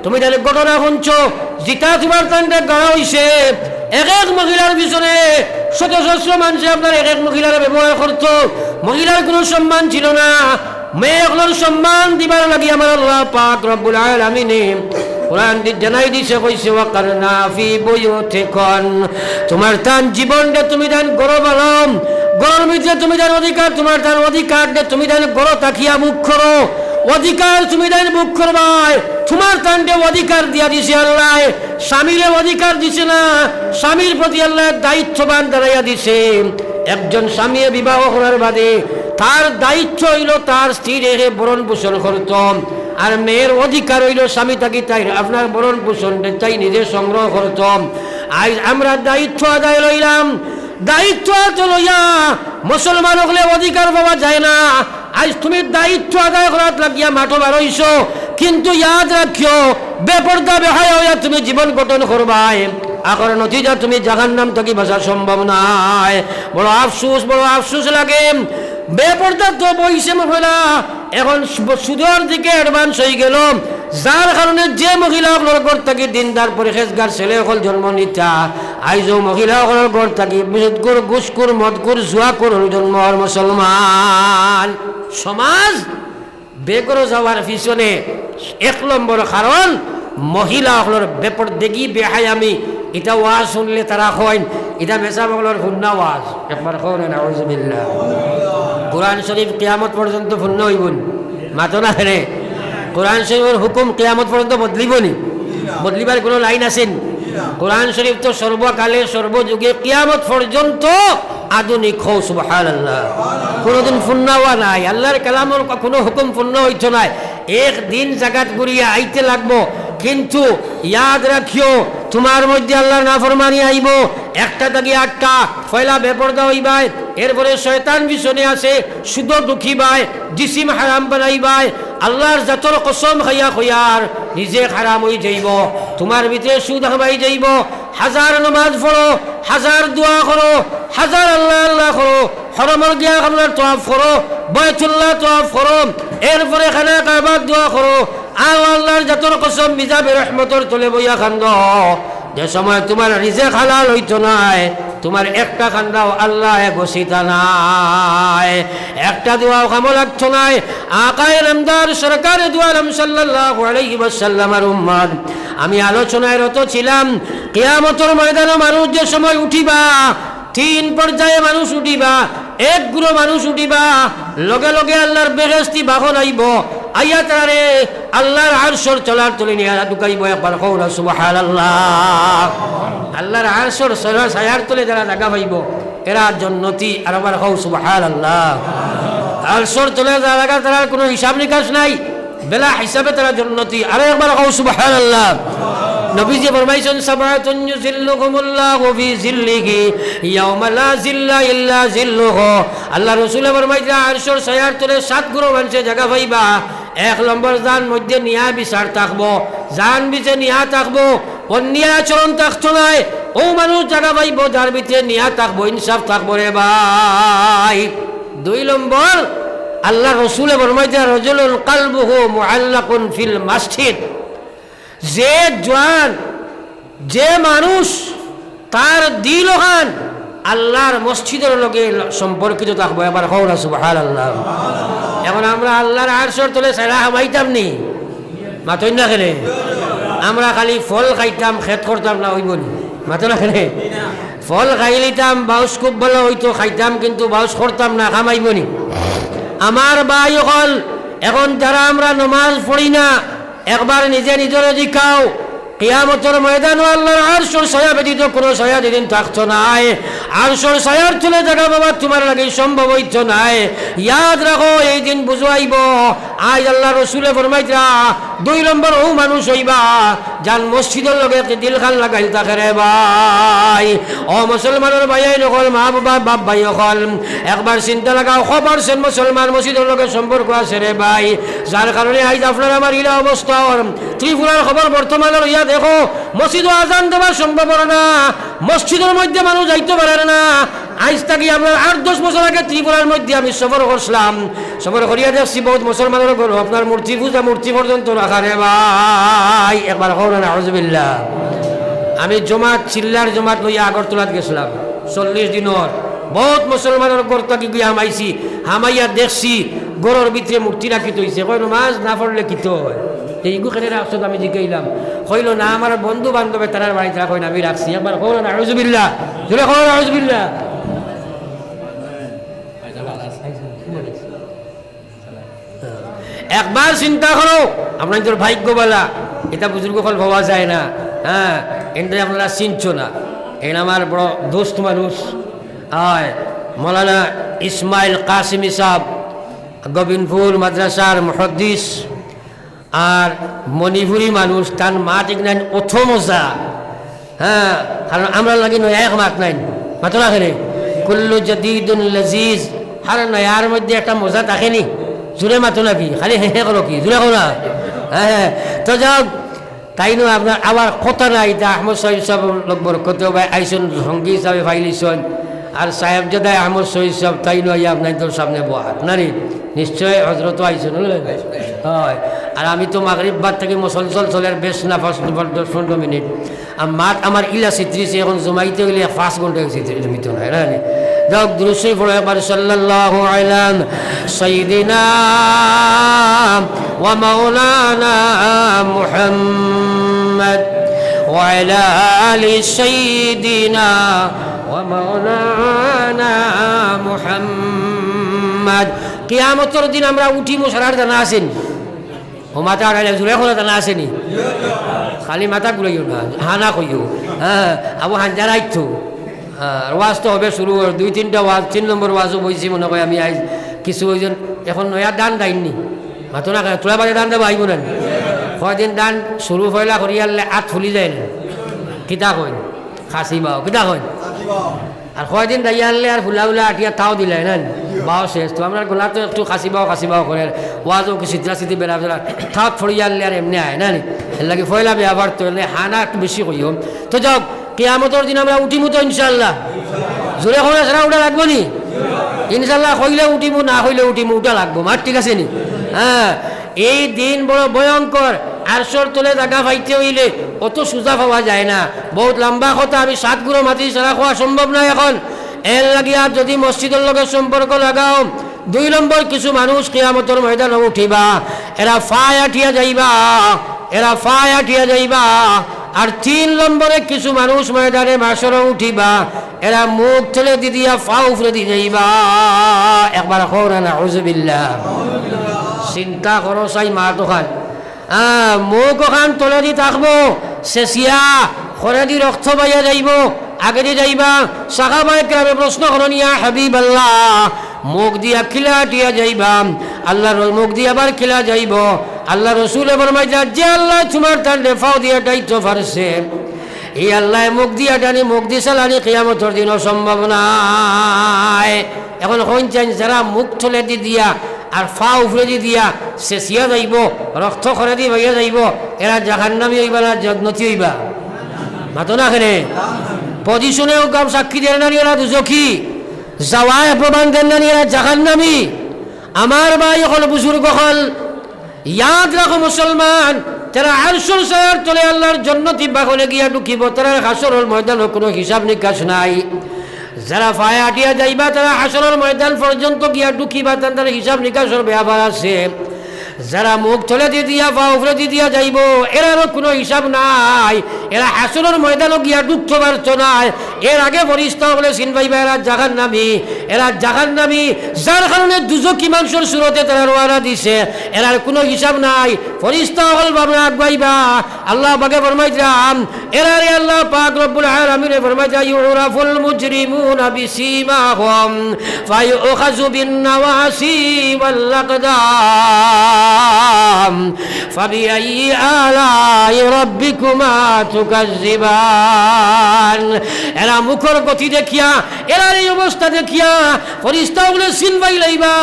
Speaker 1: তুমি তাহলে ঘটনা শুনছ, জিতা তোমার তান্ডে গড়া হইছে, এক এক মহিলার পিছনে শত শত মানুষে আপনার এক এক মহিলার ব্যবহার করতো। মহিলার কোনো সম্মান ছিল না, মেয়েগুলোর সম্মান দিবার লাগি আমার আল্লাহ পাক রব্বুল আলামিন কোরআন জানাই দিছে, কইছে ওয়াকারনা ফি বুয়ুতিকুন। তোমার তান জীবনটা তুমি দেন গরব আলম, গরম ভিতরে তুমি দেন অধিকার, তোমার তার অধিকার তুমি দেন গর তাকিয়া মুখ করো, অধিকার তুমি দেন মুখ করবাই, তোমার তান্ডে অধিকার দিয়া দিছে আল্লাহ। স্বামীর অধিকার দিছে না, স্বামীর প্রতি আল্লাহ দায়িত্ববান দাঁড়াইয়া দিছে। একজন স্বামী বিবাহ করার বাদে তার দায়িত্ব হইল তার স্ত্রীর বরণ পোষণ করত, আর মেয়ের অধিকার হইল স্বামী তাকে তাই আপনার বরণ পোষণ তাই নিজে সংগ্রহ করত। আজ আমরা দায়িত্ব আদায় লইলাম, দায়িত্ব লইয়া মুসলমান হলে অধিকার পাওয়া যায় না। আজ তুমি দায়িত্ব আদায় করার লাগিয়া মাঠো বারইছ, কিন্তু ইয়াদ রাখিও বেপর্দা বেহায়া হইয়া তুমি জীবন গঠন করবাই, আগর নতিজা তুমি জাহান্নাম থেকে বাঁচা সম্ভব নাই। বড় আফসুস লাগে, বেপর্দা তো বইছে মহিলা এখন সুদের দিকে অ্যাডভান্স হয়ে গেল, যার কারণে যে মহিলাগুলোর ঘর থাকি দিনদার পরিখেজগার ছেলে সকল জন্ম নিতা, আইজও মহিলাগুলোর ঘর থাকি বিশুদ্ধ ঘুষখোর মদখোর জুয়াখোর জন্ম মুসলমান। সমাজ বেগর যাওয়ার পিছনে 1 নম্বর কারণ মহিলাগুলোর বেপরদেগি বেহায়ামি। এটা ওয়াজ শুনলে তারা কইন এটা মেসাবগুলোর ফুন্না ওয়াজ, একবার করেন আউযুবিল্লাহ। কোরআন শরীফ কিয়ামত পর্যন্ত পূর্ণ হইবনি, মাতো না হেরে। কোরআন শরীফের হুকুম কিয়ামত পর্যন্ত বদলিবনি, বদলিবার কোনো লাইন আছেন? কোরআন শরীফ তো সর্বকালে সর্বযুগে কিয়ামত পর্যন্ত আধুনিক হও, সুবহানাল্লাহ। কোনোদিন পূর্ণ হওয়া নাই, আল্লাহর কালামের কোনো হুকুম পূর্ণ হইতো নাই। একদিন জাগাত ঘুরিয়া আইতে লাগবো, কিন্তু ইয়াদ রাখিও তোমার মধ্যে আল্লাহর নাফরমানি আইব, একটা দাগি 8টা পয়লা বেপরদা হইবাই, এরপরে শয়তান পিছনে আছে, সুদ ঢুকিবাই, জিসিম হারাম বানাইবাই, আল্লাহর জাতর কসম খাইয়া খইয়ার নিজে হারাম হয়ে যাইব, তোমার ভিতরে সুদ হামাই যাইব। 1000 নমাজ পড়ো, 1000 দোয়া করো, 1000 আল্লাহ আল্লাহ করো, হরমর গিয়া আপনার তোয়াফ করো, বাইতুল্লাহ তোয়াফ করো, এরপরে খানা কাবার দোয়া করো, আর আল্লাহর জাতর কসম মিজাবে রহমতর তলে বইয়া কান্দ। যে সময় তোমার রিজেক হালাল হইতো নাই, তোমার একটা কান্দাও আল্লাহ ঘোষিতা নাই, একটা দোয়াও কামো লাগতো নাই। আকায়ে নামদার সরকারে দু আলম সাল্লাল্লাহু আলাইহি ওয়াসাল্লামের উম্মত, আমি আলোচনায় রত ছিলাম কিয়ামতের ময়দানে মানুষ যে সময় উঠিবা, 3 পর্যায়ে মানুষ উঠিবা। এক গুরু মানুষ উঠিবা, লগে লগে আল্লাহর বেহেশতি বাহন আইব, আইয়া তারে আল্লাহর আরশের চলার তলে নিয়ে ঢুকাইব। একবার কও না সুবহানাল্লাহ। আল্লাহর আরশের ছায়ার তলে যারা জায়গা পাইব এরা জান্নাতি। আর আবার কও সুবহানাল্লাহ। আরশের তলে যারা জায়গা, তারা কোনো হিসাব নিকাশ নাই, বেলা হিসাবে তারা জান্নাতি। আর একবার কও সুবহানাল্লাহ। নবীজি ফরমাইছেন সাবাতুন ইউযিল্লুহুমুল্লাহু ফি জিল্লিহি ইয়াওমা লা জিল্লা ইল্লা জিল্লুহু। আল্লাহ রাসূল ফরমাইছেন আরশের ছায়ার তলে 7 গুরু মানুষে জায়গা পাইবা। 1 নম্বর জান মধ্যে নিয়া বিচার থাকবো, জান বিচে নিয়া থাকবো, অন্যায় আচরণ থাকতো নাই, ও মানুষ জায়গা পাইব যার ভিতরে নিয়া থাকবো, ইনসাফ থাকবো রে ভাই। 2 নম্বর আল্লাহ রাসূল ফরমাইছেন রাজুলুন কলবুহু মুআল্লাকুন ফিল মসজিদ। যে জওয়ান, যে মানুষ তার দিল ওখান আল্লাহর মসজিদের লগে সম্পর্কিত থাকবো। এবার কও না সুবহানাল্লাহ। এখন আমরা আল্লাহর আরশের তলে ছায়া হামাইতাম নি, মাতই না খেলে। আমরা খালি ফল খাইতাম, খেত করতাম না, হইব নি? মাতো না খেলে। ফল খাই লিতাম, বাউস খুব ভালো হইতো, খাইতাম কিন্তু বাউস করতাম না, খামাইব নি? আমার ভাই হল এখন যারা আমরা নমাজ পড়ি না, একবার নিজে নিজের জিকাও, কিয়ামতের ময়দানে আল্লাহর আরশের ছায়া ব্যতীত কোনো ছায়া যেদিন থাকতো নাই, আরশের ছায়ার তলে জায়গা বাবা তোমার লাগে সম্ভব হইতো নাই। ইয়াদ রাখো, এই দিন বুঝাইব। আজ আল্লাহ রাসূলে ফরমাইতরা 2 নম্বর ও মানুষ হইবা যান মসজিদের লগে দিল খান লাগাইল থাকে রে ভাই। ও মুসলমানের ভাই নকল, মা বাবা বাপ ভাই হল, একবার চিন্তা লাগাও, খবর মুসলমান মসজিদের লগে সম্পর্ক আছে রে ভাই। যার কারণে আজ আপনার আমার ইলা অবস্থা। ত্রিপুরার খবর বর্তমানের ইয়া দেখো, মসজিদ আজান দেওয়া সম্ভব না, মসজিদের মধ্যে মানুষ যাইতে পারে না। আজ থাকি আমরা 8-10 বছর আগে ত্রিপুরার মধ্যে আমি সফর করছিলাম, সফর করিয়া দেখছি বহুত মুসলমানের ঘর আপনার মূর্তি পূজা, মূর্তি পর্যন্ত রাখা রে ভাই। একবার কওনা নাউযুবিল্লাহ। আমি জমাত, চিল্লার জমাত লইয়া আগরতলাত গেছিলাম 40 দিনের। বহুত মুসলমানের ঘর থাকি গিয়ে হামাইছি, হামাইয়া দেখছি গরুর ভিতরে মূর্তি রাখিত হয়েছে। কই নামাজ না পড়লে কিতো হয়? এইগুলো রাখছো, আমি জিজ্ঞাইলাম, কইল না আমার বন্ধু বান্ধবে তার বাড়িতে রাখো না, আমি রাখছি। একবার কও না নাউযুবিল্লাহ, জোরে কও নাউযুবিল্লাহ। একবার চিন্তা করো, আপনার তোর ভাগ্যবালা, এটা বুজুর্গ ফল ভাবা যায় না। হ্যাঁ, এটা আপনারা চিনছো না। এটা আমার বড় দোস্ত মানুষ, হয় মৌলানা ইসমাইল কাসিমি সাহেব, গোবিন্দপুর মাদ্রাসার মুহাদ্দিস, আর মণিপুরি মানুষ। তার মা ঠিক নাই অথ মজা। হ্যাঁ, কারণ আমরা লাগি নয় এক মাত নাই, মাতো না খেলে কুল্লু জাদিদুন লাজিজ। আর নয়ার মধ্যে একটা মজা থাকেনি, জোরে মাতো নাকি, খালি হে হে করো কি, জোরে করো না। হ্যাঁ, তো যাও, তাই নয় আপনার আবার কথা নাই। তা আহমদ সাহেব সাহেব লোক বরকত ভাই আইসন সঙ্গী হিসাবে ফাইলিছন, আর সাহেবজাদায় আহমদ শহীদ সাহেব তাই নয় আপনার তোর সামনে বহাত না রে নিশ্চয় হজরত আইসেন হয়। আর আমি তো মাগরিব বাদ থেকে মুসলসল চলের বেশ না 10-15 মিনিট আর মাঠ আমার ইলা চিত্রিছে এখন জমাইতে গেলে 5 ঘন্টা চিত্রিত নয় না যাক দুরূদ পড়ো একবার সাল্লাল্লাহু আলা সাইয়্যিদিনা ওয়া মাওলানা মুহাম্মদ ওয়া আলা আলি সাইয়্যিদিনা ওয়া মাওলানা মুহাম্মদ। কিয়ামতের দিন আমরা উঠি মুসারার জানা আছেন ও মাথা আড়াইলে জুড়ে খোলা জানা আসেনি খালি মাথা ঘুরাইও না হানা কইও হ্যাঁ আবু হাঞ্জার আইতো আর ওয়াজ তো হবে শুরু 2-3টা ওয়াজ 3 নম্বর ওয়াজও বইছি মনে হয় আমি আই কিছু ওইজন এখন নয়া দান দেয়নি মাতো না তোলা বাজে দান দেবো আইব না কয়দিন দান শুরু হইলা করিয়ালে আত ফুলি যায় না কিতা কইন খাসি বাও কিতা কইন আর কয়দিন দাইয়া আনলে আর ফুলা ফুলা আটিয়া তাও দিলে না বাও শেষ তো আমরা গোলা তো একটু খাসি বাও করে ওয়াজও কি সিদ্ধা সিদ্ধি বেড়া বেড়া থাক ফড়িয়া আনলে আর এমনি আয় না এর লাগে ফয়লা ব্যবহার তো হানা একটু বেশি কইও তো যাক কিয়ামতের দিন আমরা উঠিমু তো ইনশাল্লাহ জোরে করে সারা উঠা লাগবো নি ইনশাল্লাহ হইলে উঠিমু না হইলে উঠিমু উঠা লাগবো মার ঠিক আছে নি হ্যাঁ এই দিন বড় ভয়ঙ্কর আরশর তলে জায়গা পাইতে হইলে অত সোজা পাওয়া যায় না বহুত লম্বা কথা আমি 7 গুঁড়ো মাটি ছাড়া খাওয়া সম্ভব নয় এখন এর লাগিয়া যদি মসজিদের লগে সম্পর্ক লাগাও 2 নম্বর কিছু মানুষ কিয়ামতের ময়দানে উঠিবা এরা ফায় আঠিয়া যাইবা আর 3 নম্বরে কিছু মানুষ ময়দানে মাসরে উঠিবা এরা মুখ ঠেলে দিয়া ফা উফরে দিয়ে যাইবা একবার কওনা নাউযুবিল্লাহ চিন্তা করো চাই মা তো খান মুখ ওখান তলে দি থাকবো শেষিয়া খরে দি রক্ত বাইয়া যাইব আগে দিয়ে যাইবা সাহাবায়ে কেরামে প্রশ্ন করেন ইয়া হাবিবাল্লাহ মুখ দিয়া খিলা দিয়া যাইবা আল্লাহর মুখ দিয়া আবার খিলা যাইব আল্লাহ রসুলে ফরমাইছে যে আল্লাহ তোমার তার নেফাও দিয়া দায়িত্ব পারছে এই আল্লাহ মুখ দিয়া টানি মুখ দিয়ে চালানি কিয়ামতের দিন অসম্ভব নাই। এখন হইন চাই যারা মুখ থলে দি দিয়া আর ফা উফরে দি দিয়া শেষিয়া যাইব রক্ত করে দি ভাইয়া যাইব এরা জাহান্নামী হইবা না জান্নাতি হইবা মাতো না খেলে পজিশনেও গাম সাক্ষী দেন না এরা দুজখী যাওয়ায় প্রমাণ দেন না এরা জাহান্নামী। আমার ভাই হল বুজুর্গ হল ইয়াদ রাখো মুসলমান তারা আরশুল ছায়ার তলে আল্লাহর জান্নাতি বাগলে গিয়া ঢুকিব তারা হাসরের ময়দানে কোনো হিসাব নিকাশ নাই। যারা ফায় আটিয়া যাইবা তারা হাসরের ময়দান পর্যন্ত গিয়া ঢুকিবা তাদের হিসাব নিকাশের ব্যাপার আছে। যারা মুখ থলে দিয়ে দিয়া বা উপরে দিয়ে দিয়া যাইব এরারও কোনো হিসাব নাই এরা হাসরের ময়দানও গিয়া ঢুকতে পারত নাই। এর আগে ফরিস্তা বলে চিনবাইবা এরা জাহান্নামী যার কারণে দুজকি মানুষের সুরতে তারা রওনা দিছে এরার কোনো হিসাব নাই। ফরিস্তা হল বাবা আগাইবা আল্লাহ পাকে ফরমাইতাম এরারে আল্লাহ পাক রব্বুল আলামিন ফরমাইতা ইউরাফুল মুজরিমুনা বিসিমাহুম ফায়ুখাযু বিন নাওয়াসি ওয়াল আকদাম ফাবিআইয়ি আলাই রাব্বিকুমা তুকাজ্জিবান। এরা মুখর গতি দেখিয়া এরার এই অবস্থা দেখিয়া ফরিস্তাগুলো চিনবাই লইবা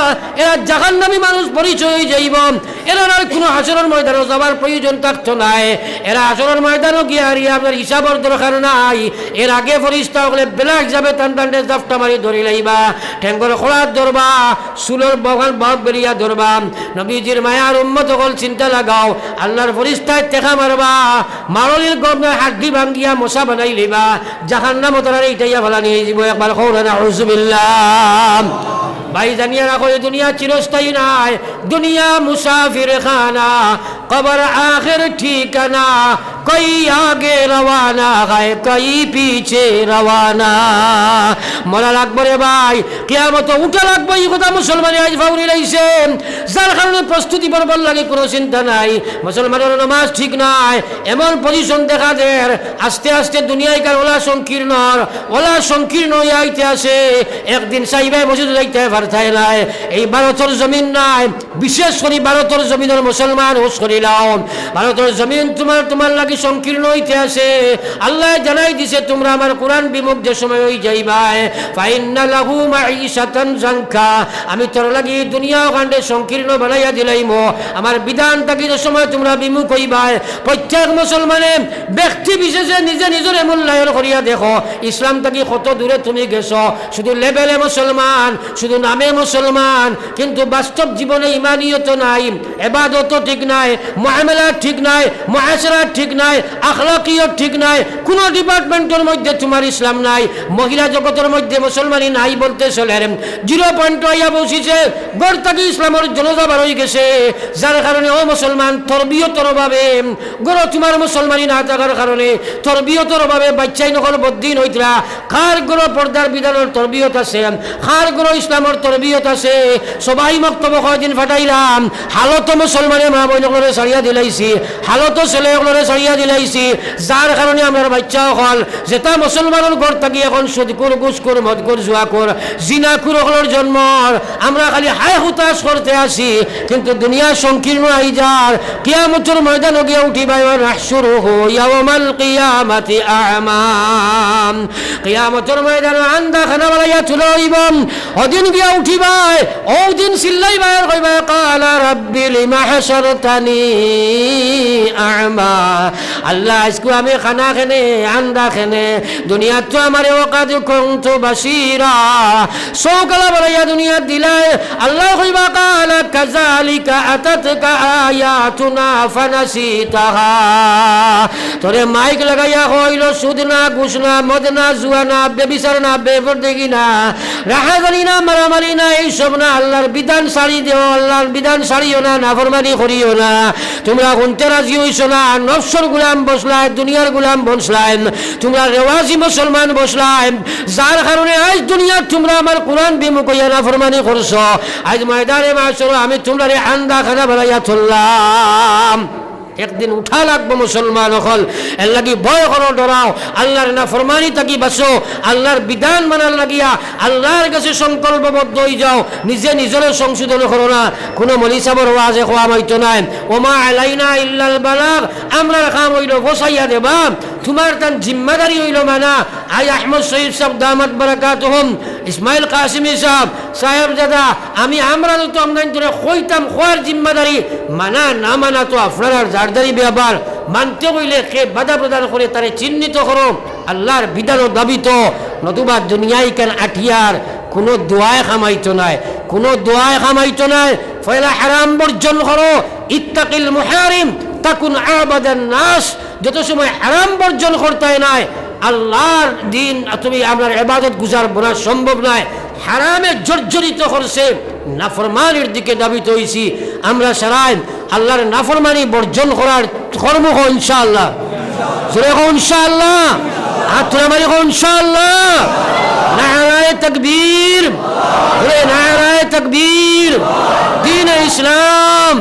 Speaker 1: এরা জাহান্নামী মানুষ পরিচয় হয়ে যাইব। এরার আর কোনো হাসরের ময়দানে যাবার প্রয়োজন থাকতো নাই। এরা হাসরের ময়দানও গিয়া হারিয়া আপনার হিসাবের দরকার নাই। এর আগে ফরিস্তাগুলো বেলাক যাবে টান টানটে জাফটা মারি ধরি লইবা ঠেঙ্গর খোলার ধরবা চুলোর বগাল বাপ বেরিয়া ধরবা নবীজির মায়ার উম্মত হল চিন্তা লাগাও আল্লাহর ফরিস্তায় টেকা মারবা মারলির গর্বের হাড্ডি ভাঙ্গিয়া মশা বানাই লইবা জাহান্নাম তারা এইটাইয়া ভালা নিয়ে যাব একবার কওনা নাউযুবিল্লাহ। ভাই জানিয়া রাখো এই দুনিয়া চিরস্থায়ী নাই দুনিয়া মুসাফির খানা কবর আখির ঠিকানা কই আগে রওয়ানা হয় কই পিছে রওয়ানা। মরা লাগবে রে ভাই কিয়ামত উঠা লাগবে এই কথা মুসলমানে আজ ফাউরি লাইছে যার কারণে প্রস্তুতি বরবার লাগে কোনো চিন্তা নাই। মুসলমানের নামাজ ঠিক নাই এমন পজিশন দেখা দেয় আস্তে আস্তে দুনিয়ায় কার ওলা সংকীর্ণ আইতে আসে একদিন সাইবাই মসজিদ যাইতে পারতায় নাই। এই ভারতের জমিন নাই বিশেষ করে ভারতের জমিনের মুসলমান হুশ করিলাম ভারতের জমিন তোমার লাগে নাকি সংকীর্ণ হইতে আসে আল্লাহ জানাই দিছে তোমরা আমার কোরআন বিমুখ যে সময় হই যাইবাই ফাইন্না লাহু মাঈশাতান জানকা আমি তোর লাগি দুনিয়া কাণ্ডে সংকীর্ণ বানাইয়া দিলাইমো আমার বিধান থাকি যে সময় তোমরা বিমুখ হইবাই প্রত্যেক মুসলমানে ব্যক্তি বিশেষে নিজে নিজরে মূল্যায়ন করিয়া দেখো ইসলাম থাকি কত দূরে তুমি গেছো শুধু লেভেলে মুসলমান শুধু নামে মুসলমান কিন্তু বাস্তব জীবনে ইমানিয়ত নাই ইবাদত ঠিক নাই মুআমালা ঠিক নাই মুআশারা ঠিক নাই আখলাকিয়ত ঠিক নাই কোন ডিপার্টমেন্টের মধ্যে তোমার ইসলাম নাই মহিলা জগতের মধ্যে মুসলমানি নাই বলতে চলে 0 পয়েন্ট হইয়া বসিছে গড় থাকি ইসলামের জনজাবার হয়ে গেছে যার কারণে ও মুসলমান তরবিয়তর ভাবে গড় তোমার মুসলমানি না থাকার কারণে তরবিয়তর ভাবে বাচ্চাই নকল বদ্দিন হইতরা কার গড় পর্দার বিধানের তরবিয়ত আছে কার গড় ইসলামের তরবিয়ত আছে সবাই মক্তব্য কয়দিন ফাটাইলাম হালত মুসলমানে মা বইনগুলোরে ছাড়িয়া দিলাইছি হালত ছেলেগুলোরে ছাড়িয়া দিলাইছি যার কারণে আমার বাচ্চা হল যেটা মুসলমানের ঘর থাকি এখন সুদকুর গুসকুর মদকুর জুয়াকুর জিনাকুরগুলোর জন্ম আমরা খালি হায় হুতাশ করতে আসি কিন্তু দুনিয়া সংকীর্ণ আইজার কিয়ামতের ময়দানে গিয়ে উঠিবাই নাহশুরুহু ইয়াওমাল কিয়ামাতি আ'মাম কিয়ামতের ময়দানে আন্দা খানা বালাইয়া তুলাইব ওদিন গিয়া উঠিবাই ওদিন চিল্লাইবাই কইবাই কালা রাব্বি লিমা হাশারতানি আ'মা আল্লাহ আজকে আমি খানা খেনে আন্দা খেনে দুনিয়াত তো আমার ওয়াকাদ কুনতু বাশীরা সৌকালা বালাইয়া দুনিয়া দিলাই আল্লাহ কইবা কালা কাযালিকা আতাতকা আয়াতুনা ফানাসিতাহা তোরে মাইক লাগাইয়া কইলো সুদ না ঘুষ না মদ না জুয়া না বেবিচার না বেপরদেগি না রাহাজানি না মারামারি না এইসব না আল্লাহর বিধান ছাড়ি দেও আল্লাহর বিধান ছাড়িও না নাফরমানি করিও না তোমরা শুনতে রাজি হইছো না নফসর গুলাম বসলাই দুনিয়ার গুলাম বসলাই তোমরা রেওয়াজি মুসলমান বসলাই যার কারণে আজ দুনিয়া তোমরা আমার কোরআন বিমুখ হইয়া নাফরমানি করছো আজ ময়দানে মাশাআল্লাহ আমি তোমরা আন্দা খানা বানাইয়া তুললাম একদিন উঠা লাগবো মুসলমান হল এর লাগি ভয় করো ডরাও আল্লাহর নাফরমানি থাকি বাঁচো আল্লাহর বিধান মানার লাগিয়া আল্লাহর কাছে সংকল্পবদ্ধ হয়ে যাও নিজে নিজের সংশোধন করো না কোনো মলিসাবর ওয়াজে খোয়া মাইতো নাই ওমা আলাইনা ইল্লাল বালাগ আমরা কাম হইল বসাইয়া দেবা তোমার তার জিম্মাদারি হইল মানা আই আহমদ শহীদ সাহেব দামাত বারাকাতুহুম ইসমাইল কাসিমি সাহেব দাদা আমরা তো আমদানি ধরে কইতাম খোয়ার জিম্মাদারি মানা না মানা তো আপনার জারদারি ব্যাপার মানতে হইলে কে বাধা প্রদান করে তারে চিহ্নিত করো আল্লাহর বিধান ও দাবি তো নতুবা দুনিয়ায় কেন আঠিয়ার কোনো দোয়ায় খামাইতো নাই কোনো দোয়ায় খামাইতো নাই ফয়লা হারাম বর্জন করো ইত্তাকিল মুহারিম তাকুন আবাদান নাস যত সময় হারাম বর্জন করতে নাই আল্লাহর দিন তুমি আপনার ইবাদত গুজার বনা সম্ভব নয় হারামে জর্জরিত করছে নাফরমানির দিকে দাবিত হইছি আমরা সারাই আল্লাহর নাফরমানি বর্জন করার কর্ম হো ইনশাআল্লাহ জোরে হো ইনশাআল্লাহ আত্রামারি হো ইনশাআল্লাহ নারায়ে তাকবীর নারায়ে তাকবীর দ্বীন ইসলাম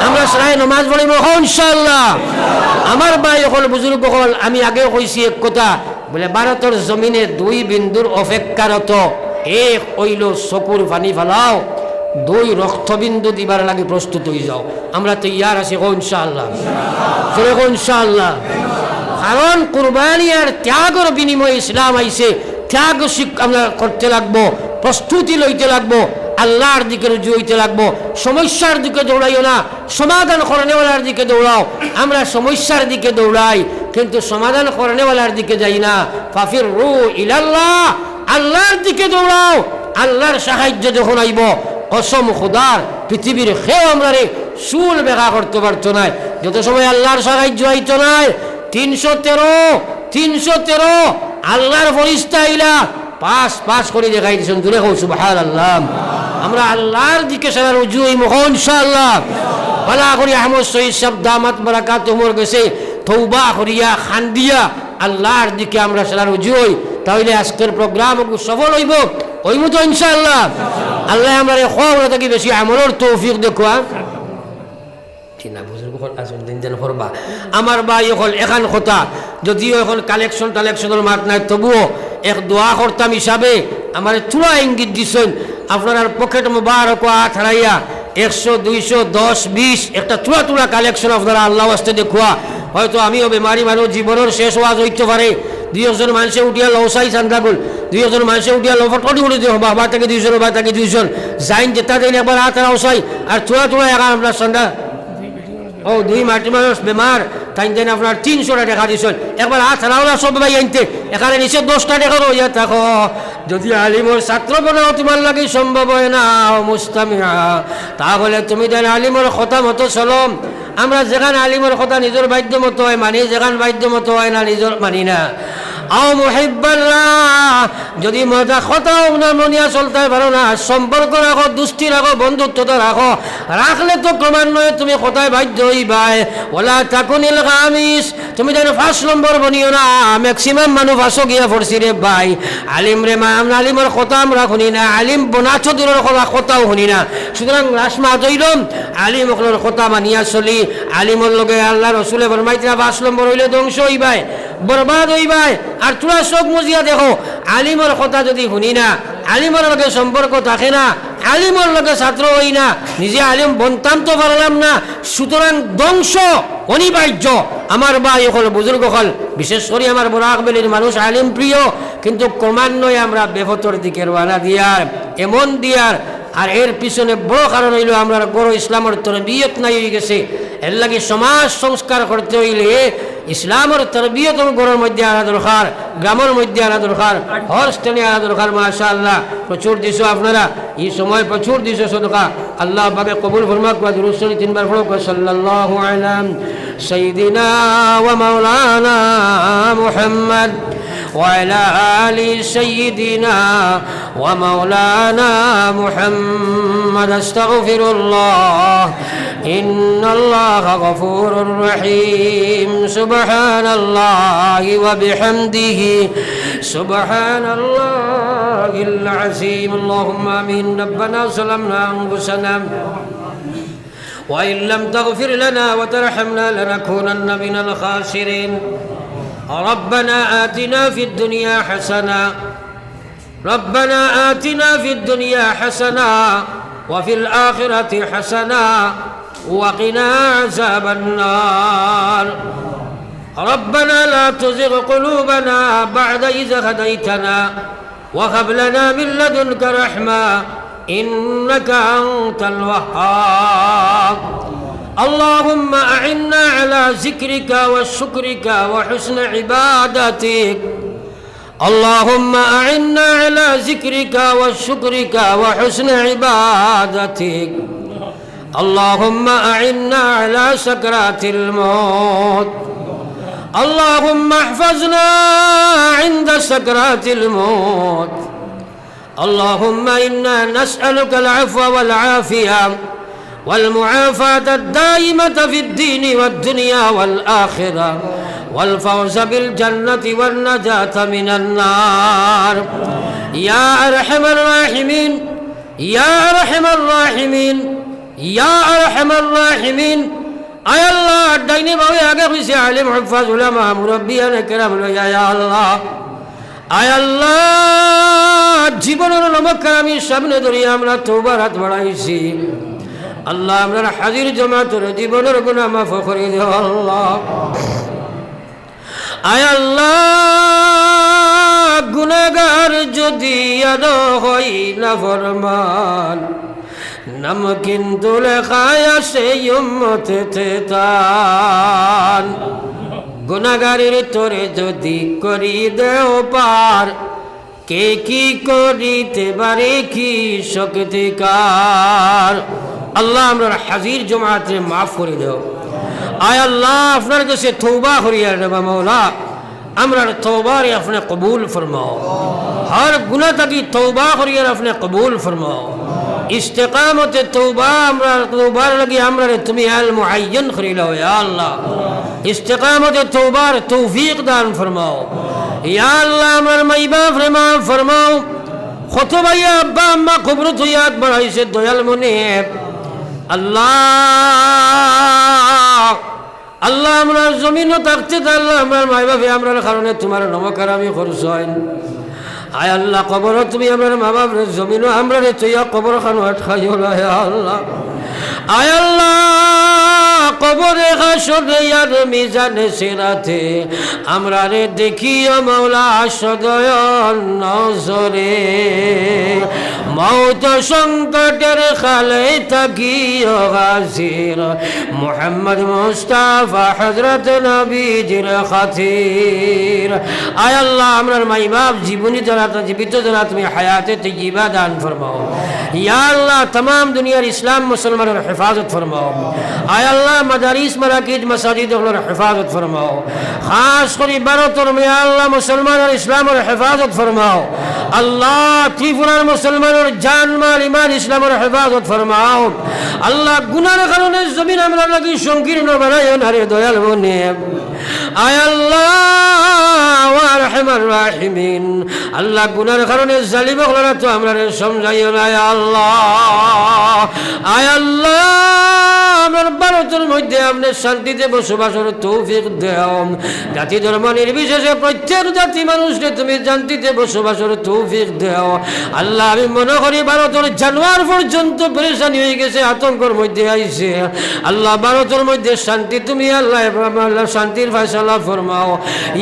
Speaker 1: আমরা সারাই নামাজ পড়িব হো ইনশাআল্লাহ আমার ভাই হল বুজুর্গ হল আমি আগে কইছি এক কথা বলে ভারতের জমিনে 2 বিন্দুর অপেক্ষারত এক হইল চকুর পানি ফেলাও 2 রক্তবিন্দু দিবার লাগে প্রস্তুত হয়ে যাও আমরা তৈয়ার আছি হো ইনশাআল্লাহ জোরে হো ইনশাআল্লাহ কারণ কুরবানি আর ত্যাগের বিনিময়ে ইসলাম আইছে ত্যাগ আমরা করতে লাগবো প্রস্তুতি লইতে লাগবো আল্লাহর দিকে রুজু হইতে লাগবো সমস্যার দিকে দৌড়াইও না সমাধান করনেওয়ালার দিকে দৌড়াও আমরা সমস্যার দিকে দৌড়াই কিন্তু সমাধান করনেওয়ালার দিকে যাই না ফাফিরু ইলাল্লাহ আল্লাহর দিকে দৌড়াও আল্লাহর সাহায্য যখন আইব কসম খোদার পৃথিবীর খেয়ে আমরা রে চুল বেকা করতে পারতো না যত সময় আল্লাহর সাহায্য আইতো নাই 313 আল্লাহর ফরিস্তা আইলা পাস করে দেখাই দিয়েছেন দূরে হোক সুবহানাল্লাহ আমরা আল্লাহর দিকে সারা রুজু হইব ইনশাআল্লাহ বালা করি আহমদ শহীদ সাহেব দামাত বারাকাতুহুর গেছে তওবা করিয়া খান্দিয়া আল্লাহর দিকে আমরা সারা রুজু হই তাহলে আজকের প্রোগ্রাম সফল হইব তো ইনশাআল্লাহ আল্লাহ আমরা খবর থাকি বেশি আমলের তৌফিক দেখুয়া না বুজুর্গ আসল দিন দিন করবা আমার ভাই হল এখান কথা যদিও এখন কালেকশনের মাত নাই তবুও এক দোয়া করতাম হিসাবে আমার চূড়া ইঙ্গিত দিচ্ছেন আপনার পকেট মুবারক হারাইয়া 100 200 10 20 একটা চূড়া কালেকশন আপনারা আল্লাহ ওয়াস্তে দেখুয়া হয়তো আমিও বেমারি মানুষ, জীবনের শেষ ওয়াজ হইতে পারে। দুই একজন মানুষে উঠিয়া লসাই চান্দা গল, দুই একজন মানুষে উঠিয়া লফটকটি উঠে দিও বাবা তাকে 200 বা তাকে 200 যাইন যেটা দিন একবার হাত রাউসাই আর থোড়া থোড়া একা আপনার চান্দা। ও দুই মাটি মানুষ বেমার তাই দেন আপনার 300 টাকা দিছেন, একবার হাত রাওলা সব ভাই আনতে এখানে নিচে 10টা টাকা রইয়া থাকো। যদি আলিমর ছাত্র বানাও তোমার লাগে সম্ভব হয় না মুস্তামিয়া, তাহলে তুমি দেন আলিমর কথা মতো চলো। আমরা যেখানে আলিমর কথা নিজের বাধ্য মতো হয় মানি, যেখানে বাধ্য মতো হয় না নিজের মানি না। আও মুহিব্বাল্লাহ, যদি মজা কথাও না মনিয়া চলতে পারো না, সম্পর্ক রাখো, দুষ্টি রাখো, বন্ধুত্বতা রাখো, রাখলে তো ক্রমান্বয়ে তুমি কথায় বাধ্য হইবাই। ওলা তাকুনিল গামিস, তুমি যেন 5 নম্বর বনিও না। ম্যাক্সিমাম মানুষ 5 গিয়া পড়ছি রে ভাই। আলিম রে মা, আমরা আলিমের কথা আমরা শুনি না, আলিম বনাচ্ছ দূরের কথাও শুনি না। সুতরাং রাসমা দইলম আলিম সকলের কথা মানিয়া চলি, আলিমর লগে আল্লাহ রসুলে ফরমাইতরা 5 নম্বর হইলে ধ্বংস হইবাই, বরবাদ হইবাই। আর তোরা চোখ মুজিয়া দেখো, আলিমর কথা যদি শুনি না, আলিমর লগে সম্পর্ক থাকে না, আলিমর লগে ছাত্র হই না, নিজে আলিম বনতাম তো পারলাম না, সুতরাং ধ্বংস অনিবার্য। আমার বা হল বুজুর্গ হল, বিশেষ করে আমার বড় আকবেলের মানুষ আলিম প্রিয়, কিন্তু ক্রমান্বয়ে আমরা বেফতর দিকে রওনা দিয়ার, এমন দিয়ার। আর এর পিছনে বড় কারণ হইল আমরা বড় ইসলামের তরবিয়ত নাই হয়ে গেছে। এর লাগে সমাজ সংস্কার করতে হইলে ইসলামের তরবিয়ত গড়ের মধ্যে আনা দরকার, গ্রামের মধ্যে আনা দরকার, হর স্থানে আনা দরকার। মাশাআল্লাহ প্রচুর দিছ আপনারা, এই সময় প্রচুর দিছ সদকা। আল্লাহ পাকে কবুল ফরমাক। ওয়া দুরূদ শরীফ 3 বার পড়ো। সাল্লাল্লাহু আলা সাইয়্যিদিনা ওয়া মাওলানা মুহাম্মদ وعلى آل سيدنا ومولانا محمد. استغفر الله إن الله غفور رحيم. سبحان الله وبحمده سبحان الله العظيم. اللهم آمين. ربنا ظلمنا أنفسنا وإن لم تغفر لنا وترحمنا لنكونن من الخاسرين. ربنا آتنا في الدنيا حسنة، ربنا آتنا في الدنيا حسنة وفي الآخرة حسنة وقنا عذاب النار. ربنا لا تزغ قلوبنا بعد إذ هديتنا وهب لنا من لدنك رحمة إنك أنت الوهاب. اللهم أعنا على ذكرك وشكرك وحسن عبادتك. اللهم أعنا على ذكرك وشكرك وحسن عبادتك. اللهم أعنا على سكرات الموت. اللهم احفظنا عند سكرات الموت. اللهم إنا نسألك العفو والعافية والمعافاة الدائمة في الدين والدنيا والآخرة والفوز بالجنة والنجاة من النار. يا أرحم الراحمين يا أرحم الراحمين يا أرحم الراحمين. আয় আল্লাহ ডাইনে বামে আগে পিছে আলিম হুফাজ উলামা মুরব্বিয়ান কেরাম লইয়া ইয়া আল্লাহ, আয় আল্লাহ জীবনের নমস্কার আমি সামনে ধরিয়া আমরা তওবার হাত বাড়াইছি। আল্লাহ আমরা হাজির জামাতের জীবনের গুনাহ মাফ করে দিও আল্লাহ। আয় আল্লাহ গুনাহগার যদি আদো হই না ফরমান, নাম কিন্তু লেখায় আছে উম্মতে তান। গুনাহগারের তোরে যদি করি দেও পার, কে কি করিতে পারে কি শক্তিকার। আল্লাহ আমরা হাজির জমাতে মাফ করে দাও। আয় আল্লাহ আপনার কাছে তওবা করিয়া নেবা মৌলা, আমরা তওবারে আপনি কবুল ফরমাও। হর গুনাহ থেকে তওবা করিয়া আপনি কবুল ফরমাও। ইস্তেকামতে তওবা আমরা তওবার লাগি আমরা তুমি আল মুআয়্যান করে লও ইয়া আল্লাহ। ইস্তেকামতে তওবার তৌফিক দান ফরমাও ইয়া আল্লাহ। আমার মাই-বাপ রে মাফ ফরমাও। কত ভাইয়া আব্বা আম্মা কবরত ইয়াদ বাড়াইছে দয়াল মনে আল্লাহ। আল্লাহ আমরা জমিনও থাকতে আল্লাহ আমার মাই বাপে আমরা কারণে তোমার নমস্কার আমি করছেন। আয় আল্লাহ কবর তুমি আমার মা বাপরে জমিনও আমরা রে তুইয়া কবর খানো আটকাইও না আল্লাহ। আয় আল্লাহ কবরে হাসরে আর মিজানে সিরাতে আমরা রে দেখিও মওলা সদয় নজরে মৌত সংকটের খালে থাকিও হাজির মুহাম্মদ মুস্তাফা হযরত নবীজির খাতির আয় আল্লাহ আমরার মাই বাপ জীবনী যারা জীবিত যারা তুমি হায়াতে তৈয়বা দান ফরমাও ইয়া আল্লাহ तमाम দুনিয়ার ইসলাম মুসলমানের হেফাজত ফরমাও আয় আল্লাহ মাদারিস মারাকিজ মাসাজিদ গুলোর হেফাজত ফরমাও খাস করে ভারতের মে আল্লাহ মুসলমানের ইসলামের হেফাজত ফরমাও আল্লাহ ত্রিপুরার মুসলমানের জান মাল ঈমান ইসলামের হেফাজত ফরমাও আল্লাহ গুনার কারণে জমিন আমরা লাগি সংকীর্ণ বানাইও না রে দয়াল বনে আয় আল্লাহ ওয়া আরহামার রাহিমিন আল্লাহ গুনার কারণে জালিম হলো তো আমরা সমঝাইও না আল্লাহ আয় আল্লাহ আমার ভারতের মধ্যে আপনি শান্তিতে বসবাসের তৌফিক দাও জাতি ধর্ম নির্বিশেষে প্রত্যেক জাতি মানুষকে তুমি শান্তিতে বসবাসের তৌফিক দাও আল্লাহ আমি মনে করি ভারতের জানোয়ার পর্যন্ত পরেশানি হয়ে গেছে আতঙ্কের মধ্যে আইছে আল্লাহ ভারতের মধ্যে শান্তি তুমি আল্লাহ শান্তির ফয়সালা ফরমাও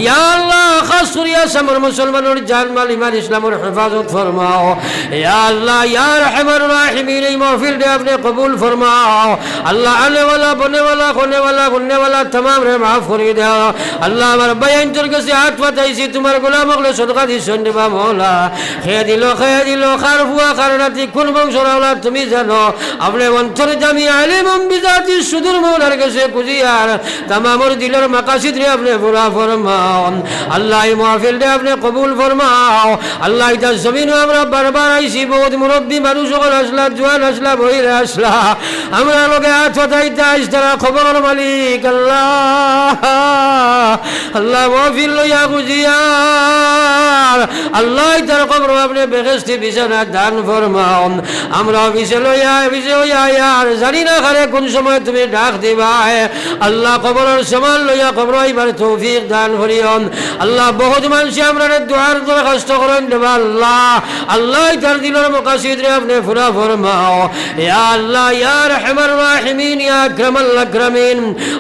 Speaker 1: ইয়া আল্লাহ খাস করে আসামের মুসলমানের জান মাল ঈমান ইসলামের হেফাজত ফরমাও ইয়া আল্লাহ ইয়া রহমান রাহিমিন এই মাহফিলটা আপনি কবুল ফরমাও আল্লাহ आने वाला बनने वाला होने वाला घूमने वाला तमाम रे माफ कर दे अल्लाह हमारे बयान चल के से हाथ बताइए तुम्हारे गुलाम अगले सदका दी सुनने बा मौला खे दिलो खार हुआ खारनाती कुल बंशरावला तुम्ही जानो अपने अंतर जामी आलिम बिजाती सुदूर मौलार के से कुजियार तमाम और दिलर मकासिद रे अपने पूरा फरमाओ अल्लाह ये महफिल दे अपने कबूल फरमाओ अल्लाह इधर जमीन में हमरा बार-बार आईसी बहुत मुरब्बी मानुष को असला जवान असला भई रे असला हमरा लोग हाथ बताइता इस तरह खबर मालिक अल्लाह अल्लाह महफिल या गुजियार अल्लाह इधर कब्र अपने बेगस्ती बिछाना दान फरमाओ हमरा बिछलो या यार জানি না খারে কোন সময় তুমি ডাক দিবা আল্লাহ কবরের সমান লইয়া কবর আইবার তৌফিক দান করিও আল্লাহ বহুত মানুষ আমরা দুআর দরখাস্ত করেন দেবা আল্লাহ আল্লাহ তার দিলের মাকাসিদ রে আপনি পুরা ফরমাও ইয়া আল্লাহ ইয়া রহমান রাহিমিন ইয়া আকরামাল আকরামিন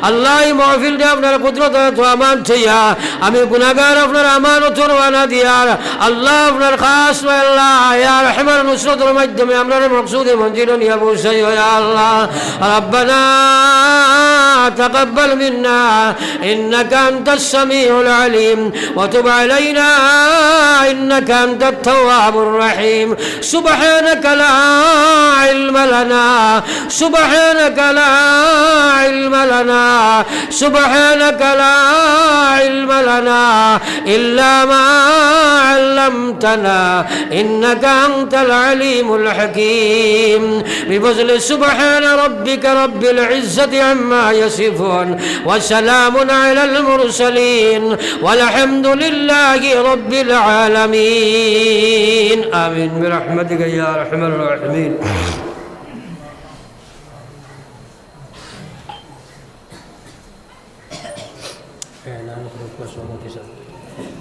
Speaker 1: আল্লাহ এই মাহফিল রে আপনার কুদরত তো আমান থইয়া আমি গুনাহগার আপনার আমানত রওনা দিয়ার আল্লাহ আপনার খাস আল্লাহ ইয়া রহমান নুসরতের মাধ্যমে আমরা মকসুদে মঞ্জিল নিয়া পৌঁছাই ইয়া আল্লাহ ربنا تقبل منا إنك أنت السميع العليم وتب علينا إنك أنت التواب الرحيم سبحانك لا علم لنا سبحانك لا علم لنا سبحانك لا علم لنا إلا ما علمتنا إنك أنت العليم الحكيم بفضل سبحان ربك رب العزة عما يصفون وسلام على المرسلين والحمد لله رب العالمين آمين برحمتك يا أرحم الراحمين